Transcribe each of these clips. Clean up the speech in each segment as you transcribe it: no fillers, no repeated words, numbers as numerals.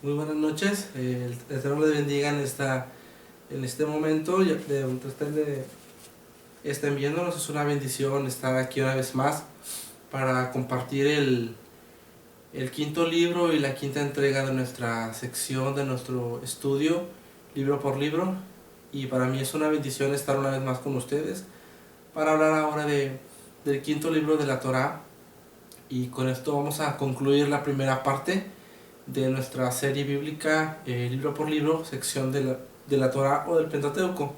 Muy buenas noches, el Señor les bendiga en este momento, ya de donde usted estén viéndonos. Es una bendición estar aquí una vez más para compartir el quinto libro y la quinta entrega de nuestra sección, de nuestro estudio, libro por libro. Y para mí es una bendición estar una vez más con ustedes para hablar ahora del quinto libro de la Torá. Y con esto vamos a concluir la primera parte de nuestra serie bíblica, libro por libro, sección de la Torá o del Pentateuco.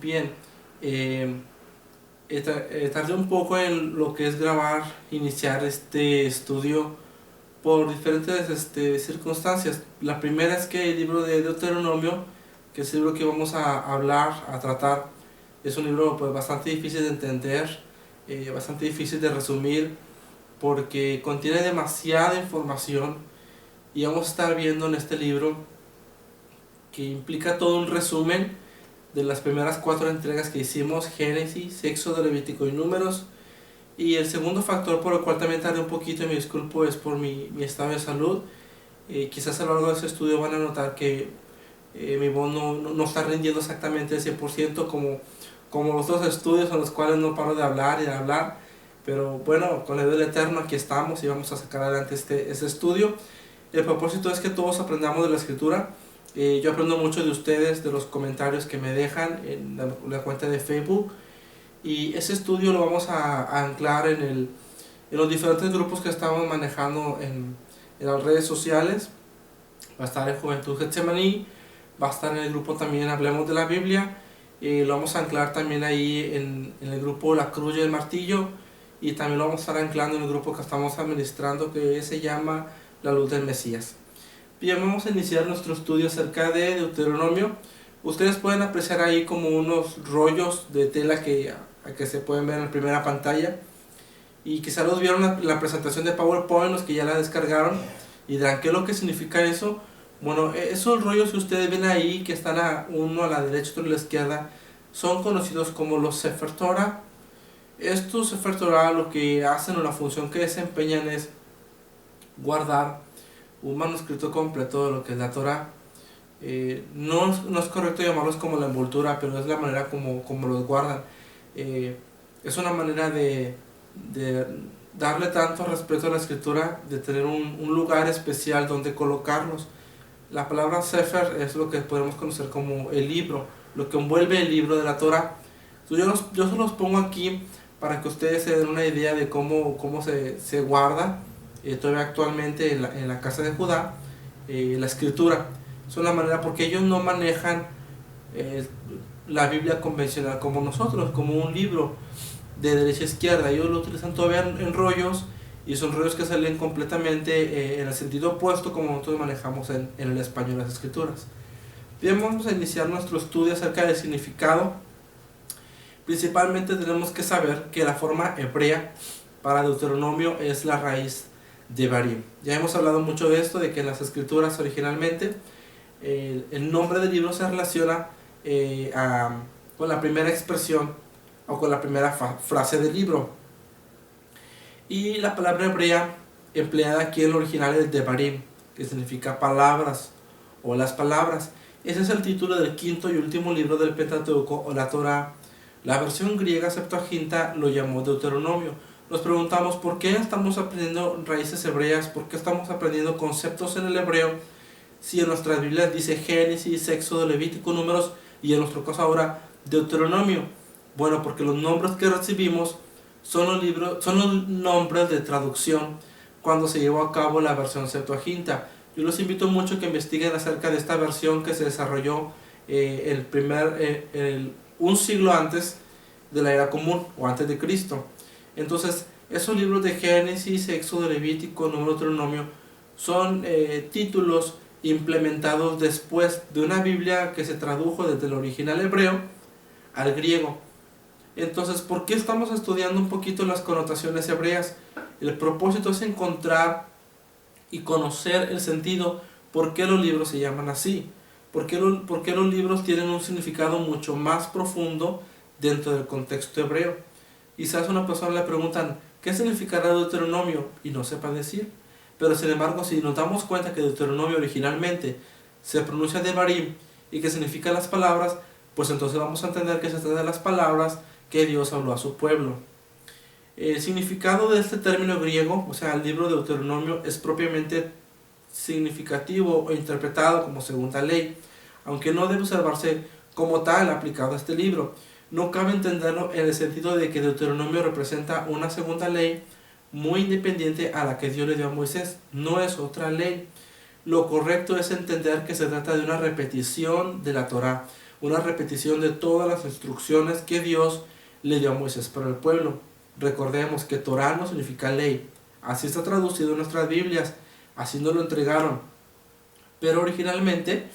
Bien, tardé un poco en lo que es grabar, iniciar este estudio por diferentes circunstancias. La primera es que el libro de Deuteronomio, que es el libro que vamos a hablar, a tratar, es un libro pues bastante difícil de entender, bastante difícil de resumir, porque contiene demasiada información. Y vamos a estar viendo en este libro que implica todo un resumen de las primeras 4 entregas que hicimos: Génesis, Éxodo, Levítico y Números. Y el segundo factor por el cual también tardé un poquito, y me disculpo, es por mi estado de salud. Quizás a lo largo de este estudio van a notar que mi voz no está rindiendo exactamente el 100% como los otros estudios en los cuales no paro de hablar y de hablar. Pero bueno, con el del Eterno aquí estamos y vamos a sacar adelante este estudio. El propósito es que todos aprendamos de la Escritura. Yo aprendo mucho de ustedes, de los comentarios que me dejan en la cuenta de Facebook. Y ese estudio lo vamos a anclar en los diferentes grupos que estamos manejando en las redes sociales. Va a estar en Juventud Getsemaní, va a estar en el grupo también Hablemos de la Biblia. Lo vamos a anclar también ahí en el grupo La Cruz y el Martillo. Y también lo vamos a estar anclando en el grupo que estamos administrando, que se llama La Luz del Mesías. Bien, vamos a iniciar nuestro estudio acerca de Deuteronomio. Ustedes pueden apreciar ahí como unos rollos de tela que se pueden ver en la primera pantalla. Y quizá los vieron la presentación de PowerPoint, los que ya la descargaron, y dirán, ¿qué es lo que significa eso? Bueno, esos rollos que ustedes ven ahí, que están uno a la derecha y otro a la izquierda, son conocidos como los Sefer Torah. Estos Sefer Torah lo que hacen, o la función que desempeñan, es guardar un manuscrito completo de lo que es la Torah. No es correcto llamarlos como la envoltura, pero es la manera como los guardan. Es una manera de darle tanto respeto a la escritura, de tener un lugar especial donde colocarlos. La palabra Sefer es lo que podemos conocer como el libro, lo que envuelve el libro de la Torah. Yo se los pongo aquí para que ustedes se den una idea de cómo se guarda todavía actualmente en la casa de Judá la escritura. Es una manera, porque ellos no manejan la Biblia convencional como nosotros, como un libro de derecha a izquierda. Ellos lo utilizan todavía en rollos, y son rollos que salen completamente en el sentido opuesto como nosotros manejamos en el español las escrituras. Bien, vamos a iniciar nuestro estudio acerca del significado. Principalmente tenemos que saber que la forma hebrea para Deuteronomio es la raíz de Barim. Ya hemos hablado mucho de esto, de que en las escrituras originalmente el nombre del libro se relaciona con la primera expresión o con la primera frase del libro. Y la palabra hebrea empleada aquí en el original es Devarim, que significa palabras o las palabras. Ese es el título del quinto y último libro del Pentateuco o la Torá. La versión griega Septuaginta lo llamó Deuteronomio. Nos preguntamos por qué estamos aprendiendo raíces hebreas, por qué estamos aprendiendo conceptos en el hebreo, si en nuestras Biblias dice Génesis, Éxodo, Levítico, Números, y en nuestro caso ahora Deuteronomio. Bueno, porque los nombres que recibimos son los nombres de traducción cuando se llevó a cabo la versión Septuaginta. Yo los invito mucho a que investiguen acerca de esta versión que se desarrolló un siglo antes de la era común o antes de Cristo. Entonces, esos libros de Génesis, Éxodo, Levítico, Número, Deuteronomio son títulos implementados después de una Biblia que se tradujo desde el original hebreo al griego. Entonces, ¿por qué estamos estudiando un poquito las connotaciones hebreas? El propósito es encontrar y conocer el sentido, por qué los libros se llaman así, por qué los libros tienen un significado mucho más profundo dentro del contexto hebreo. Quizás a una persona le preguntan, ¿qué significará Deuteronomio? Y no sepa decir. Pero sin embargo, si nos damos cuenta que Deuteronomio originalmente se pronuncia Devarim y que significa las palabras, pues entonces vamos a entender que se trata de las palabras que Dios habló a su pueblo. El significado de este término griego, o sea, el libro de Deuteronomio, es propiamente significativo o interpretado como segunda ley, aunque no debe observarse como tal aplicado a este libro. No cabe entenderlo en el sentido de que Deuteronomio representa una segunda ley muy independiente a la que Dios le dio a Moisés. No es otra ley. Lo correcto es entender que se trata de una repetición de la Torá, una repetición de todas las instrucciones que Dios le dio a Moisés para el pueblo. Recordemos que Torá no significa ley. Así está traducido en nuestras Biblias, así nos lo entregaron. Pero originalmente,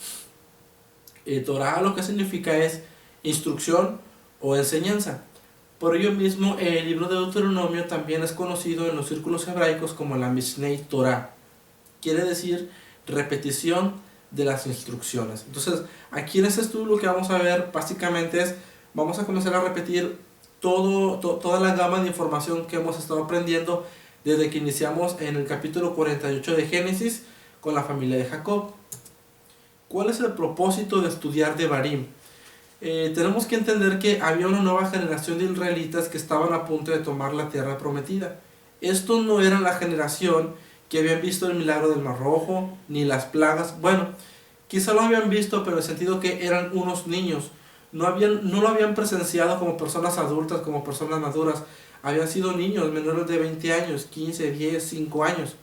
Torá lo que significa es instrucción o enseñanza. Por ello mismo, el libro de Deuteronomio también es conocido en los círculos hebraicos como la Mishnei Torah. Quiere decir repetición de las instrucciones. Entonces, aquí en este estudio lo que vamos a ver básicamente es, vamos a comenzar a repetir toda la gama de información que hemos estado aprendiendo desde que iniciamos en el capítulo 48 de Génesis con la familia de Jacob. ¿Cuál es el propósito de estudiar Devarim? Tenemos que entender que había una nueva generación de israelitas que estaban a punto de tomar la tierra prometida. Estos no eran la generación que habían visto el milagro del Mar Rojo, ni las plagas. Bueno, quizá lo habían visto, pero en el sentido que eran unos niños. No lo habían presenciado como personas adultas, como personas maduras. Habían sido niños menores de 20 años, 15, 10, 5 años.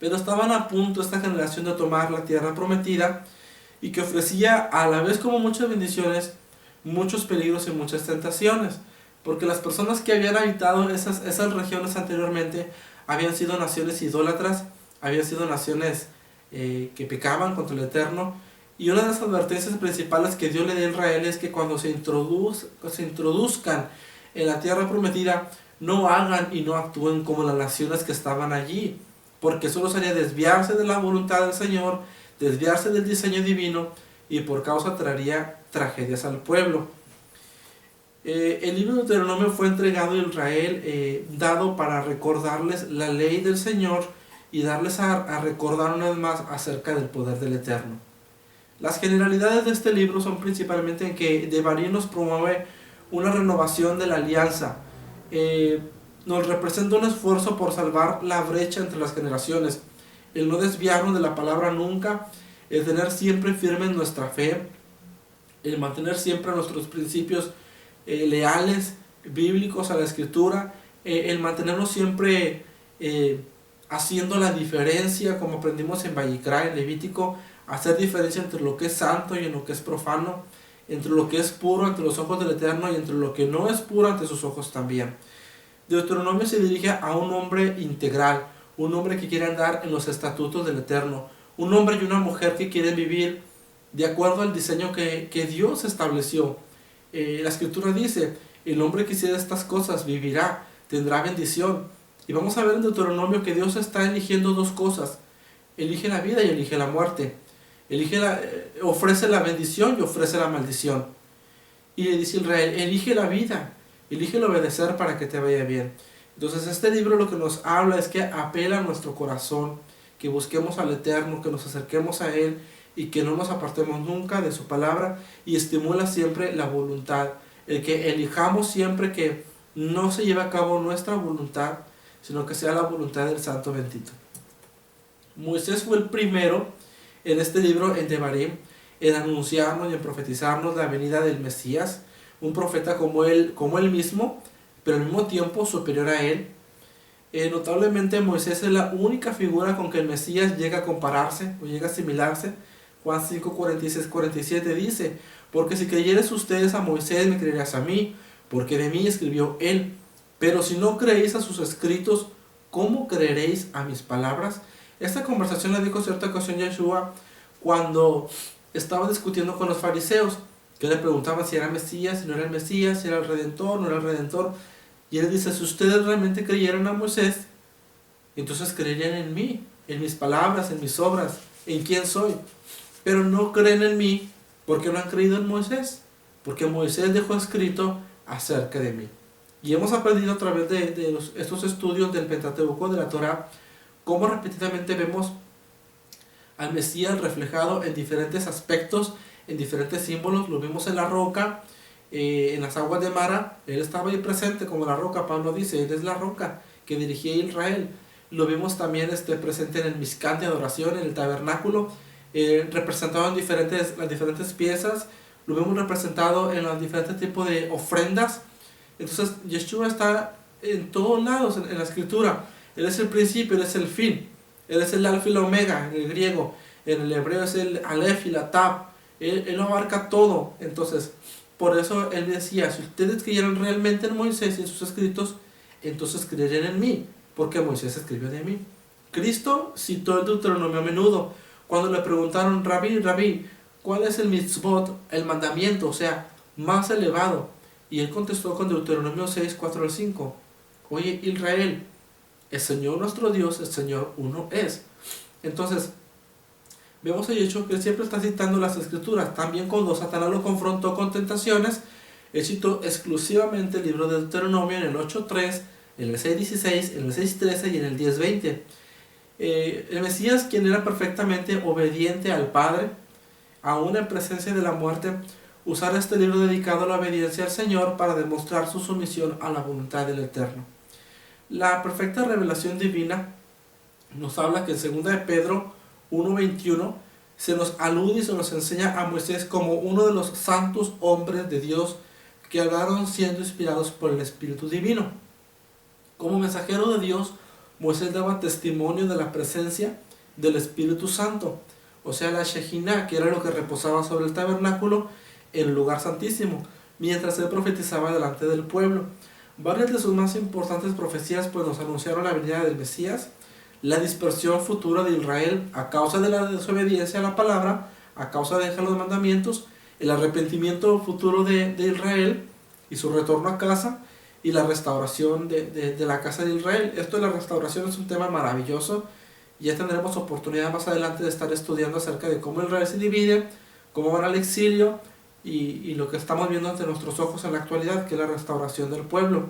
Pero estaban a punto esta generación de tomar la tierra prometida, y que ofrecía a la vez como muchas bendiciones, muchos peligros y muchas tentaciones, porque las personas que habían habitado esas regiones anteriormente habían sido naciones idólatras, habían sido naciones que pecaban contra el Eterno, y una de las advertencias principales que Dios le da a Israel es que cuando se introduzcan en la tierra prometida, no hagan y no actúen como las naciones que estaban allí, porque eso los haría desviarse de la voluntad del Señor, desviarse del diseño divino, y por causa traería tragedias al pueblo. El libro de Deuteronomio fue entregado a Israel, dado para recordarles la ley del Señor y darles a recordar una vez más acerca del poder del Eterno. Las generalidades de este libro son principalmente en que Devarim nos promueve una renovación de la alianza, nos representa un esfuerzo por salvar la brecha entre las generaciones, el no desviarnos de la palabra nunca, el tener siempre firme nuestra fe, el mantener siempre nuestros principios leales, bíblicos a la Escritura, el mantenernos siempre haciendo la diferencia, como aprendimos en Vayikra, en Levítico, hacer diferencia entre lo que es santo y en lo que es profano, entre lo que es puro ante los ojos del Eterno y entre lo que no es puro ante sus ojos también. Deuteronomio se dirige a un hombre integral, un hombre que quiere andar en los estatutos del Eterno, un hombre y una mujer que quieren vivir de acuerdo al diseño que Dios estableció. La Escritura dice, el hombre que hiciera estas cosas vivirá, tendrá bendición. Y vamos a ver en Deuteronomio que Dios está eligiendo dos cosas, elige la vida y elige la muerte, ofrece la bendición y ofrece la maldición. Y le dice a Israel, elige la vida, elige el obedecer para que te vaya bien. Entonces este libro lo que nos habla es que apela a nuestro corazón, que busquemos al Eterno, que nos acerquemos a Él y que no nos apartemos nunca de su palabra, y estimula siempre la voluntad, el que elijamos siempre que no se lleve a cabo nuestra voluntad, sino que sea la voluntad del Santo Bendito. Moisés fue el primero en este libro, en Devarim, en anunciarnos y en profetizarnos la venida del Mesías, un profeta como él mismo, pero al mismo tiempo superior a él. Notablemente Moisés es la única figura con que el Mesías llega a compararse o llega a asimilarse. Juan 5, 46, 47 dice, porque si creyeres ustedes a Moisés, me creerás a mí, porque de mí escribió él. Pero si no creéis a sus escritos, ¿cómo creeréis a mis palabras? Esta conversación la dijo en cierta ocasión Yeshua cuando estaba discutiendo con los fariseos, que le preguntaban si era Mesías, si no era el Mesías, si era el Redentor, no era el Redentor. Y él dice, si ustedes realmente creyeran a Moisés, entonces creerían en mí, en mis palabras, en mis obras, en quién soy. Pero no creen en mí porque no han creído en Moisés, porque Moisés dejó escrito acerca de mí. Y hemos aprendido a través de estos estudios del Pentateuco, de la Torá, cómo repetidamente vemos al Mesías reflejado en diferentes aspectos, en diferentes símbolos. Lo vimos en la roca, en las aguas de Mara. Él estaba ahí presente como la roca. Pablo dice, Él es la roca que dirigía a Israel. Lo vimos también presente en el Mizcán de adoración, en el tabernáculo, representado en las diferentes piezas. Lo vemos representado en los diferentes tipos de ofrendas. Entonces Yeshua está en todos lados en la escritura. Él es el principio, Él es el fin. Él es el alfa y la omega en el griego. En el hebreo es el alef y la tab. Él abarca todo. Entonces, por eso Él decía, si ustedes creyeran realmente en Moisés y en sus escritos, entonces creerían en mí, porque Moisés escribió de mí. Cristo citó el Deuteronomio a menudo. Cuando le preguntaron, Rabí, ¿cuál es el mitzvot, el mandamiento, o sea, más elevado? Y él contestó con Deuteronomio 6, 4 al 5. Oye, Israel, el Señor nuestro Dios, el Señor uno es. Entonces, vemos el hecho que él siempre está citando las escrituras. También cuando Satanás lo confrontó con tentaciones, él citó exclusivamente el libro de Deuteronomio en el 8.3, en el 6.16, en el 6.13 y en el 10.20. El Mesías, quien era perfectamente obediente al Padre, aún en presencia de la muerte, usar este libro dedicado a la obediencia al Señor para demostrar su sumisión a la voluntad del Eterno. La perfecta revelación divina nos habla que en 2 de Pedro 1.21 se nos alude y se nos enseña a Moisés como uno de los santos hombres de Dios que hablaron siendo inspirados por el Espíritu Divino. Como mensajero de Dios, Moisés daba testimonio de la presencia del Espíritu Santo, o sea, la Shejinah, que era lo que reposaba sobre el tabernáculo en el lugar santísimo, mientras él profetizaba delante del pueblo. Varias de sus más importantes profecías pues nos anunciaron la venida del Mesías, la dispersión futura de Israel a causa de la desobediencia a la palabra, a causa de dejar los mandamientos, el arrepentimiento futuro de Israel y su retorno a casa, y la restauración de la casa de Israel. Esto de la restauración es un tema maravilloso. Ya tendremos oportunidad más adelante de estar estudiando acerca de cómo Israel se divide, cómo van al exilio y lo que estamos viendo ante nuestros ojos en la actualidad, que es la restauración del pueblo,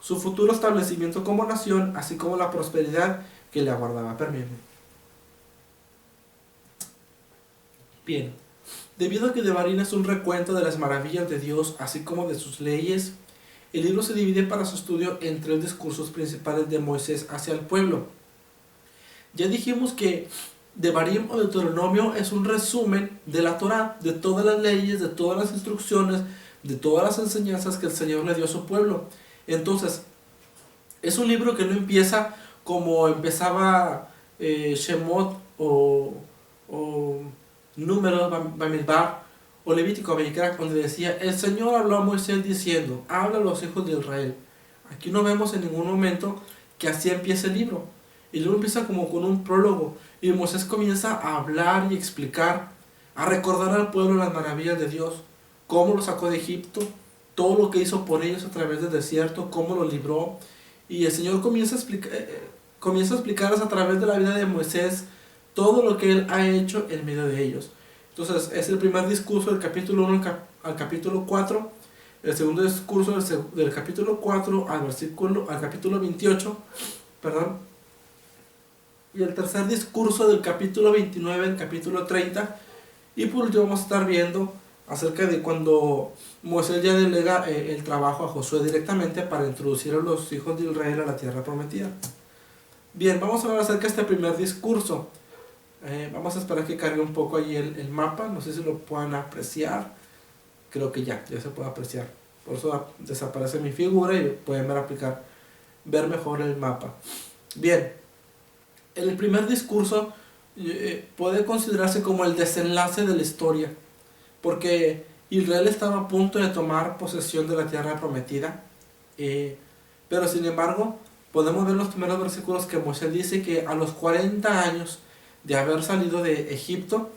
su futuro establecimiento como nación, así como la prosperidad que le aguardaba. Permítanme. Bien, debido a que Devarim es un recuento de las maravillas de Dios, así como de sus leyes, el libro se divide para su estudio en 3 discursos principales de Moisés hacia el pueblo. Ya dijimos que Devarim o Deuteronomio es un resumen de la Torá, de todas las leyes, de todas las instrucciones, de todas las enseñanzas que el Señor le dio a su pueblo. Entonces, es un libro que no empieza como empezaba Shemot o Números, Bamidbar o Levítico, Bamidbar, donde decía, el Señor habló a Moisés diciendo, habla a los hijos de Israel. Aquí no vemos en ningún momento que así empiece el libro. El libro empieza como con un prólogo y Moisés comienza a hablar y explicar, a recordar al pueblo las maravillas de Dios, cómo lo sacó de Egipto, todo lo que hizo por ellos a través del desierto, cómo lo libró. Y el Señor comienza a explicarles a través de la vida de Moisés todo lo que Él ha hecho en medio de ellos. Entonces es el primer discurso del capítulo 1 al capítulo 4, el segundo discurso del capítulo 4 al capítulo 28, perdón, y el tercer discurso del capítulo 29 al capítulo 30, y por último vamos a estar viendo acerca de cuando Moisés ya delega el trabajo a Josué directamente para introducir a los hijos de Israel a la tierra prometida. Bien, vamos a hablar acerca de este primer discurso. Vamos a esperar que cargue un poco ahí el mapa, no sé si lo puedan apreciar, creo que ya se puede apreciar, por eso desaparece mi figura y pueden ver mejor el mapa. Bien, el primer discurso puede considerarse como el desenlace de la historia, porque Israel estaba a punto de tomar posesión de la tierra prometida, pero sin embargo podemos ver en los primeros versículos que Moisés dice que a los 40 años de haber salido de Egipto,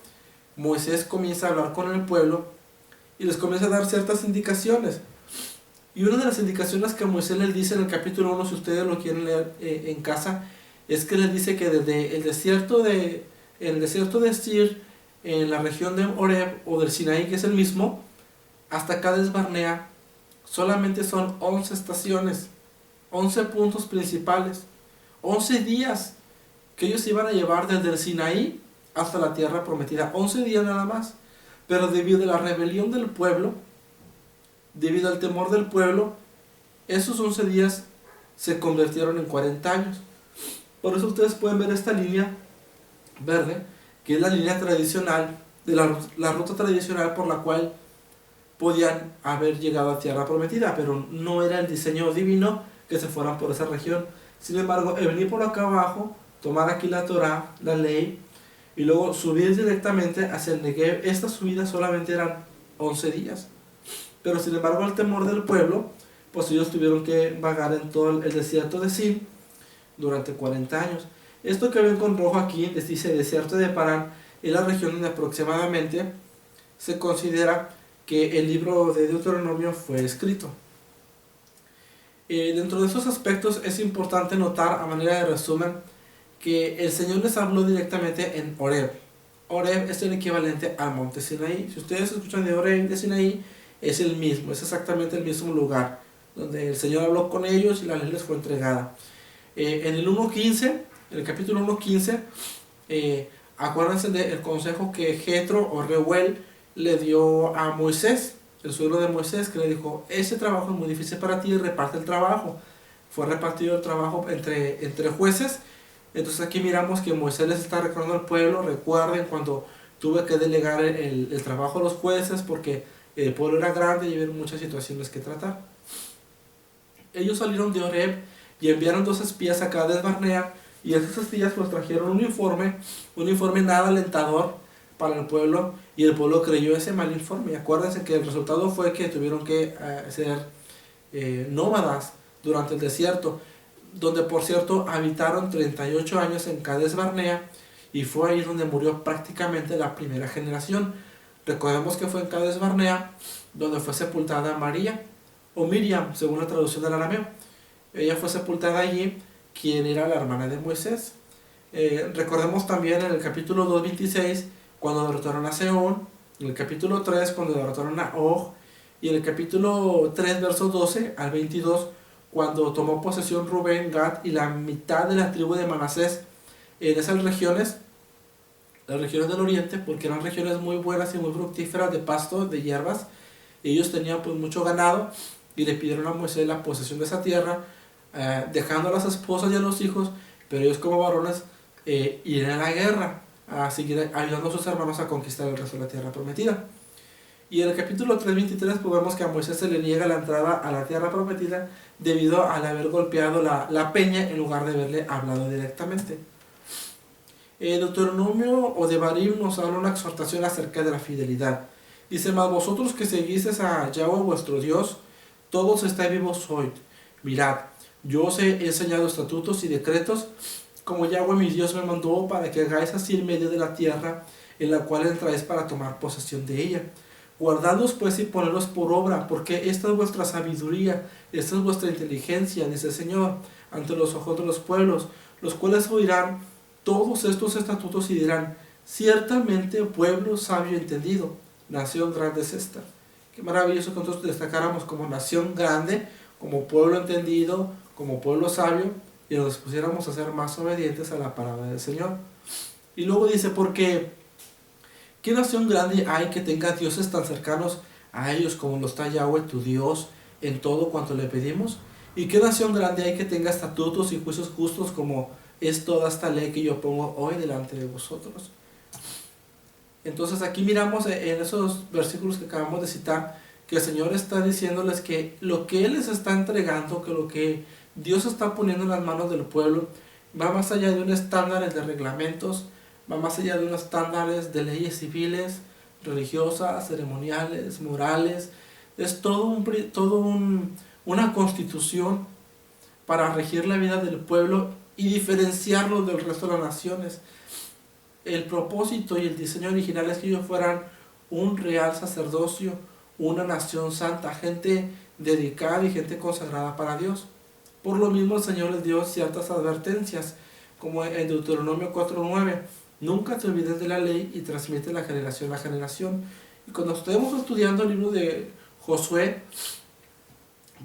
Moisés comienza a hablar con el pueblo y les comienza a dar ciertas indicaciones. Y una de las indicaciones que Moisés les dice en el capítulo 1, si ustedes lo quieren leer en casa, es que les dice que desde el desierto de Sir, en la región de Horeb o del Sinaí, que es el mismo, hasta Cades Barnea, solamente son 11 estaciones, 11 puntos principales, 11 días. que ellos se iban a llevar desde el Sinaí hasta la tierra prometida, 11 días nada más. Pero debido a la rebelión del pueblo, debido al temor del pueblo, esos 11 días se convirtieron en 40 años. Por eso ustedes pueden ver esta línea verde, que es la línea tradicional, de la ruta tradicional por la cual podían haber llegado a tierra prometida, pero no era el diseño divino que se fueran por esa región. Sin embargo, el venir por acá abajo, tomar aquí la Torah, la ley, y luego subir directamente hacia el Negev, estas subidas solamente eran 11 días. Pero sin embargo, el temor del pueblo, pues ellos tuvieron que vagar en todo el desierto de Sin durante 40 años. Esto que ven con rojo aquí, les dice desierto de Parán, es la región donde aproximadamente se considera que el libro de Deuteronomio fue escrito. Dentro de esos aspectos es importante notar, a manera de resumen, que el Señor les habló directamente en Horeb. Horeb es el equivalente al monte Sinaí. Si ustedes escuchan de Horeb y de Sinaí, es el mismo, es exactamente el mismo lugar donde el Señor habló con ellos y la ley les fue entregada. En el 1.15, en el capítulo 1.15, acuérdense del consejo que Jetro o Reuel le dio a Moisés, el suegro de Moisés, que le dijo: ese trabajo es muy difícil para ti, reparte el trabajo. Fue repartido el trabajo entre jueces. Entonces aquí miramos que Moisés les está recordando al pueblo: recuerden cuando tuve que delegar el trabajo a los jueces, porque el pueblo era grande y había muchas situaciones que tratar. Ellos salieron de Horeb y enviaron 2 espías a Cades Barnea, y esos espías pues trajeron un informe nada alentador para el pueblo, y el pueblo creyó ese mal informe. Y acuérdense que el resultado fue que tuvieron que ser nómadas durante el desierto, donde por cierto habitaron 38 años en Cades Barnea, y fue ahí donde murió prácticamente la primera generación. Recordemos que fue en Cades Barnea donde fue sepultada María, o Miriam, según la traducción del arameo. Ella fue sepultada allí, quien era la hermana de Moisés. Recordemos también en el capítulo 2.26, cuando derrotaron a Seón, en el capítulo 3, cuando derrotaron a Og, y en el capítulo 3, versos 12 al 22, cuando tomó posesión Rubén, Gad y la mitad de la tribu de Manasés en esas regiones, las regiones del oriente, porque eran regiones muy buenas y muy fructíferas de pasto, de hierbas. Ellos tenían pues mucho ganado, y le pidieron a Moisés la posesión de esa tierra, dejando a las esposas y a los hijos, pero ellos como varones irían a la guerra, a seguir ayudando a sus hermanos a conquistar el resto de la tierra prometida. Y en el capítulo 3.23 pues vemos que a Moisés se le niega la entrada a la tierra prometida debido al haber golpeado la peña en lugar de haberle hablado directamente. El Deuteronomio o Devarim nos habla una exhortación acerca de la fidelidad. Dice: mas vosotros que seguisteis a Yahweh vuestro Dios, todos estáis vivos hoy. Mirad, yo os he enseñado estatutos y decretos, como Yahweh mi Dios me mandó, para que hagáis así en medio de la tierra en la cual entráis para tomar posesión de ella. Guardadlos pues y ponedlos por obra, porque esta es vuestra sabiduría, esta es vuestra inteligencia, dice el Señor, ante los ojos de los pueblos, los cuales oirán todos estos estatutos y dirán: ciertamente pueblo sabio y entendido, nación grande es esta. Qué maravilloso que nosotros destacáramos como nación grande, como pueblo entendido, como pueblo sabio, y nos pusiéramos a ser más obedientes a la palabra del Señor. Y luego dice: porque ¿qué nación grande hay que tenga dioses tan cercanos a ellos como lo está Yahweh tu Dios en todo cuanto le pedimos? ¿Y qué nación grande hay que tenga estatutos y juicios justos como es toda esta ley que yo pongo hoy delante de vosotros? Entonces aquí miramos en esos versículos que acabamos de citar, que el Señor está diciéndoles que lo que Él les está entregando, que lo que Dios está poniendo en las manos del pueblo, va más allá de unos estándares de reglamentos, va más allá de unos estándares de leyes civiles, religiosas, ceremoniales, morales. Es una constitución para regir la vida del pueblo y diferenciarlo del resto de las naciones. El propósito y el diseño original es que ellos fueran un real sacerdocio, una nación santa, gente dedicada y gente consagrada para Dios. Por lo mismo el Señor les dio ciertas advertencias, como en Deuteronomio 4.9: nunca te olvides de la ley y transmite la generación a generación. Y cuando estemos estudiando el libro de Josué,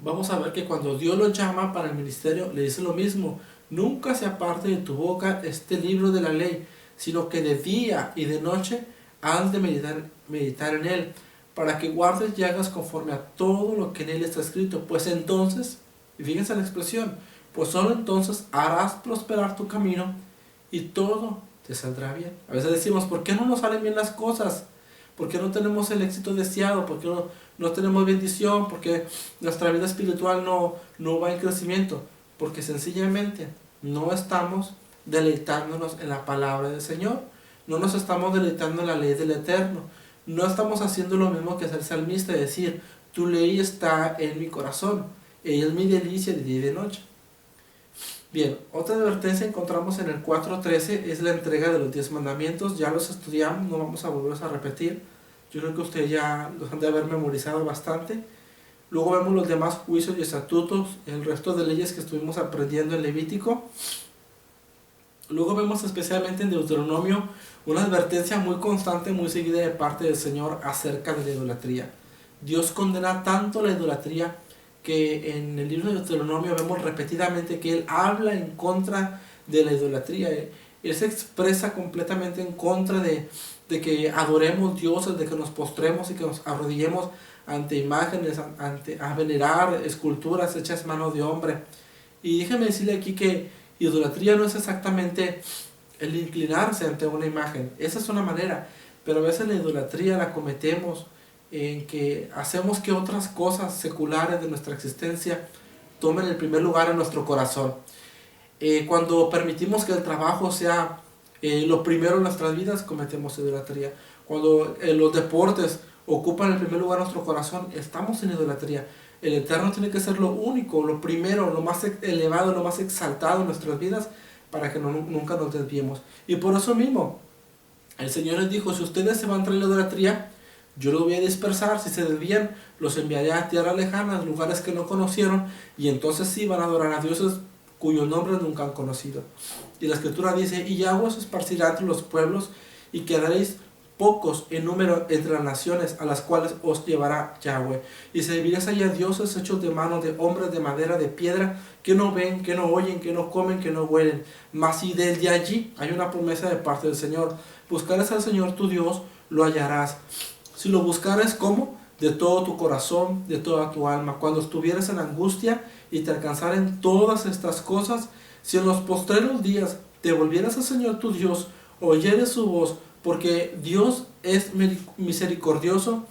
vamos a ver que cuando Dios lo llama para el ministerio, le dice lo mismo: Nunca se aparte de tu boca este libro de la ley, sino que de día y de noche has de meditar en él, para que guardes y hagas conforme a todo lo que en él está escrito. Pues entonces, y fíjense la expresión, pues solo entonces harás prosperar tu camino y todo te saldrá bien. A veces decimos, ¿por qué no nos salen bien las cosas? ¿Por qué no tenemos el éxito deseado? ¿Por qué no tenemos bendición? ¿Por qué nuestra vida espiritual no va en crecimiento? Porque sencillamente no estamos deleitándonos en la palabra del Señor. No nos estamos deleitando en la ley del Eterno. No estamos haciendo lo mismo que hacer el salmista, decir, tu ley está en mi corazón. Ella es mi delicia de día y de noche. Bien, otra advertencia encontramos en el 4.13, es la entrega de los 10 mandamientos. Ya los estudiamos, no vamos a volverlos a repetir. Yo creo que ustedes ya los han de haber memorizado bastante. Luego vemos los demás juicios y estatutos, el resto de leyes que estuvimos aprendiendo en Levítico. Luego vemos especialmente en Deuteronomio una advertencia muy constante, muy seguida de parte del Señor acerca de la idolatría. Dios condena tanto la idolatría que en el libro de Deuteronomio vemos repetidamente que Él habla en contra de la idolatría. Él se expresa completamente en contra de que adoremos dioses, de que nos postremos y que nos arrodillemos ante imágenes, a venerar esculturas hechas manos de hombre. Y déjeme decirle aquí que idolatría no es exactamente el inclinarse ante una imagen. Esa es una manera, pero a veces la idolatría la cometemos en que hacemos que otras cosas seculares de nuestra existencia tomen el primer lugar en nuestro corazón. Cuando permitimos que el trabajo sea lo primero en nuestras vidas, cometemos idolatría. Cuando los deportes ocupan el primer lugar en nuestro corazón, estamos en idolatría. El Eterno tiene que ser lo único, lo primero, lo más elevado, lo más exaltado en nuestras vidas, para que nunca nos desviemos. Y por eso mismo, el Señor les dijo, si ustedes se van tras la idolatría, yo los voy a dispersar. Si se desvían, los enviaré a tierras lejanas, lugares que no conocieron, y entonces sí van a adorar a dioses cuyos nombres nunca han conocido. Y la Escritura dice, y Yahweh os esparcirá entre los pueblos, y quedaréis pocos en número entre las naciones a las cuales os llevará Yahweh. Y serviréis allá dioses hechos de manos de hombres de madera, de piedra, que no ven, que no oyen, que no comen, que no huelen. Mas si desde allí hay una promesa de parte del Señor, buscarás al Señor tu Dios, lo hallarás. Si lo buscares, ¿cómo? De todo tu corazón, de toda tu alma. Cuando estuvieres en angustia y te alcanzaren todas estas cosas, si en los postreros días te volvieras al Señor tu Dios, oyeres su voz, porque Dios es misericordioso,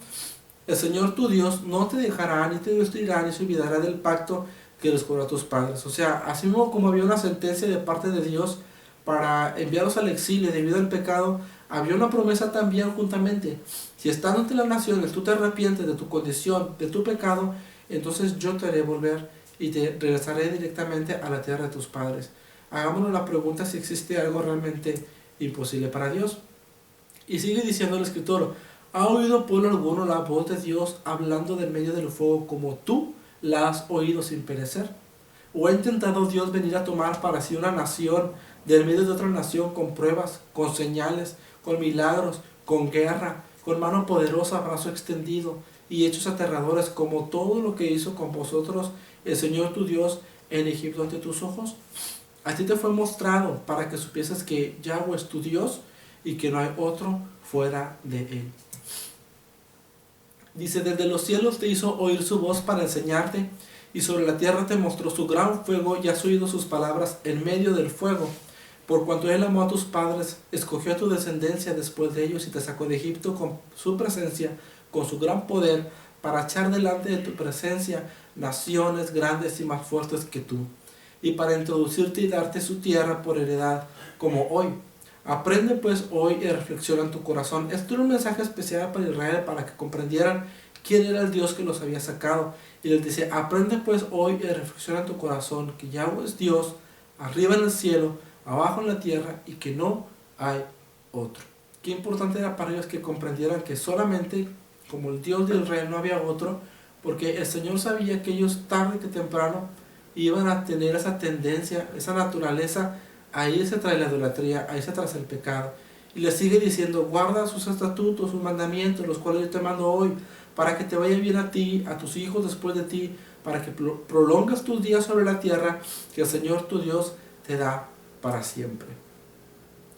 el Señor tu Dios no te dejará, ni te destruirá, ni se olvidará del pacto que les juró a tus padres. O sea, así mismo como había una sentencia de parte de Dios para enviarlos al exilio debido al pecado, había una promesa también juntamente. Si estando entre las naciones tú te arrepientes de tu condición, de tu pecado, entonces yo te haré volver y te regresaré directamente a la tierra de tus padres. Hagámonos la pregunta si existe algo realmente imposible para Dios. Y sigue diciendo el escritor, ¿ha oído pueblo alguno la voz de Dios hablando del medio del fuego como tú la has oído sin perecer? ¿O ha intentado Dios venir a tomar para sí una nación del medio de otra nación con pruebas, con señales, con milagros, con guerra, con mano poderosa, brazo extendido y hechos aterradores como todo lo que hizo con vosotros el Señor tu Dios en Egipto ante tus ojos? A ti te fue mostrado para que supieses que Yahweh es tu Dios y que no hay otro fuera de él. Dice, desde los cielos te hizo oír su voz para enseñarte, y sobre la tierra te mostró su gran fuego, y has oído sus palabras en medio del fuego. Por cuanto él amó a tus padres, escogió a tu descendencia después de ellos, y te sacó de Egipto con su presencia, con su gran poder, para echar delante de tu presencia naciones grandes y más fuertes que tú, y para introducirte y darte su tierra por heredad, como hoy. Aprende pues hoy y reflexiona en tu corazón. Esto era un mensaje especial para Israel, para que comprendieran quién era el Dios que los había sacado. Y les dice, aprende pues hoy y reflexiona en tu corazón que Yahweh es Dios, arriba en el cielo, abajo en la tierra, y que no hay otro. Qué importante era para ellos que comprendieran que solamente como el Dios de Israel no había otro, porque el Señor sabía que ellos tarde que temprano iban a tener esa tendencia, esa naturaleza a irse tras la idolatría, a irse tras el pecado. Y les sigue diciendo, guarda sus estatutos, sus mandamientos, los cuales yo te mando hoy, para que te vaya bien a ti, a tus hijos después de ti, para que prolongues tus días sobre la tierra que el Señor tu Dios te da para siempre.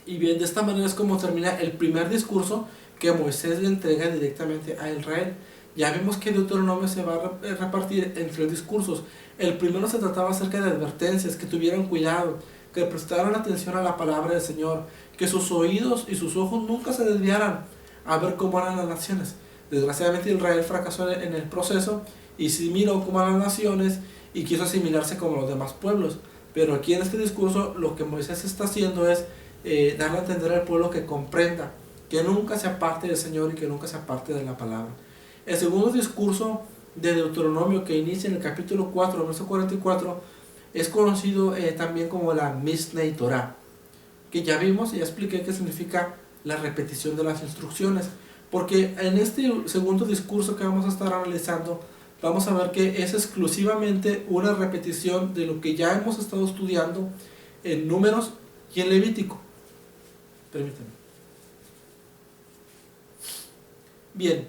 Y bien, de esta manera es como termina el primer discurso que Moisés le entrega directamente a Israel. Ya vimos que Deuteronomio se va a repartir en 3 discursos. El primero se trataba acerca de advertencias, que tuvieran cuidado, que prestaran atención a la palabra del Señor, que sus oídos y sus ojos nunca se desviaran a ver cómo eran las naciones. Desgraciadamente Israel fracasó en el proceso y sí miró cómo eran las naciones y quiso asimilarse como los demás pueblos. Pero aquí en este discurso lo que Moisés está haciendo es darle a entender al pueblo que comprenda, que nunca se aparte del Señor y que nunca se aparte de la palabra. El segundo discurso de Deuteronomio, que inicia en el capítulo 4, verso 44, es conocido también como la Mishneh Torah, que ya vimos y ya expliqué qué significa la repetición de las instrucciones, porque en este segundo discurso que vamos a estar analizando, vamos a ver que es exclusivamente una repetición de lo que ya hemos estado estudiando en Números y en Levítico. Permítanme. Bien,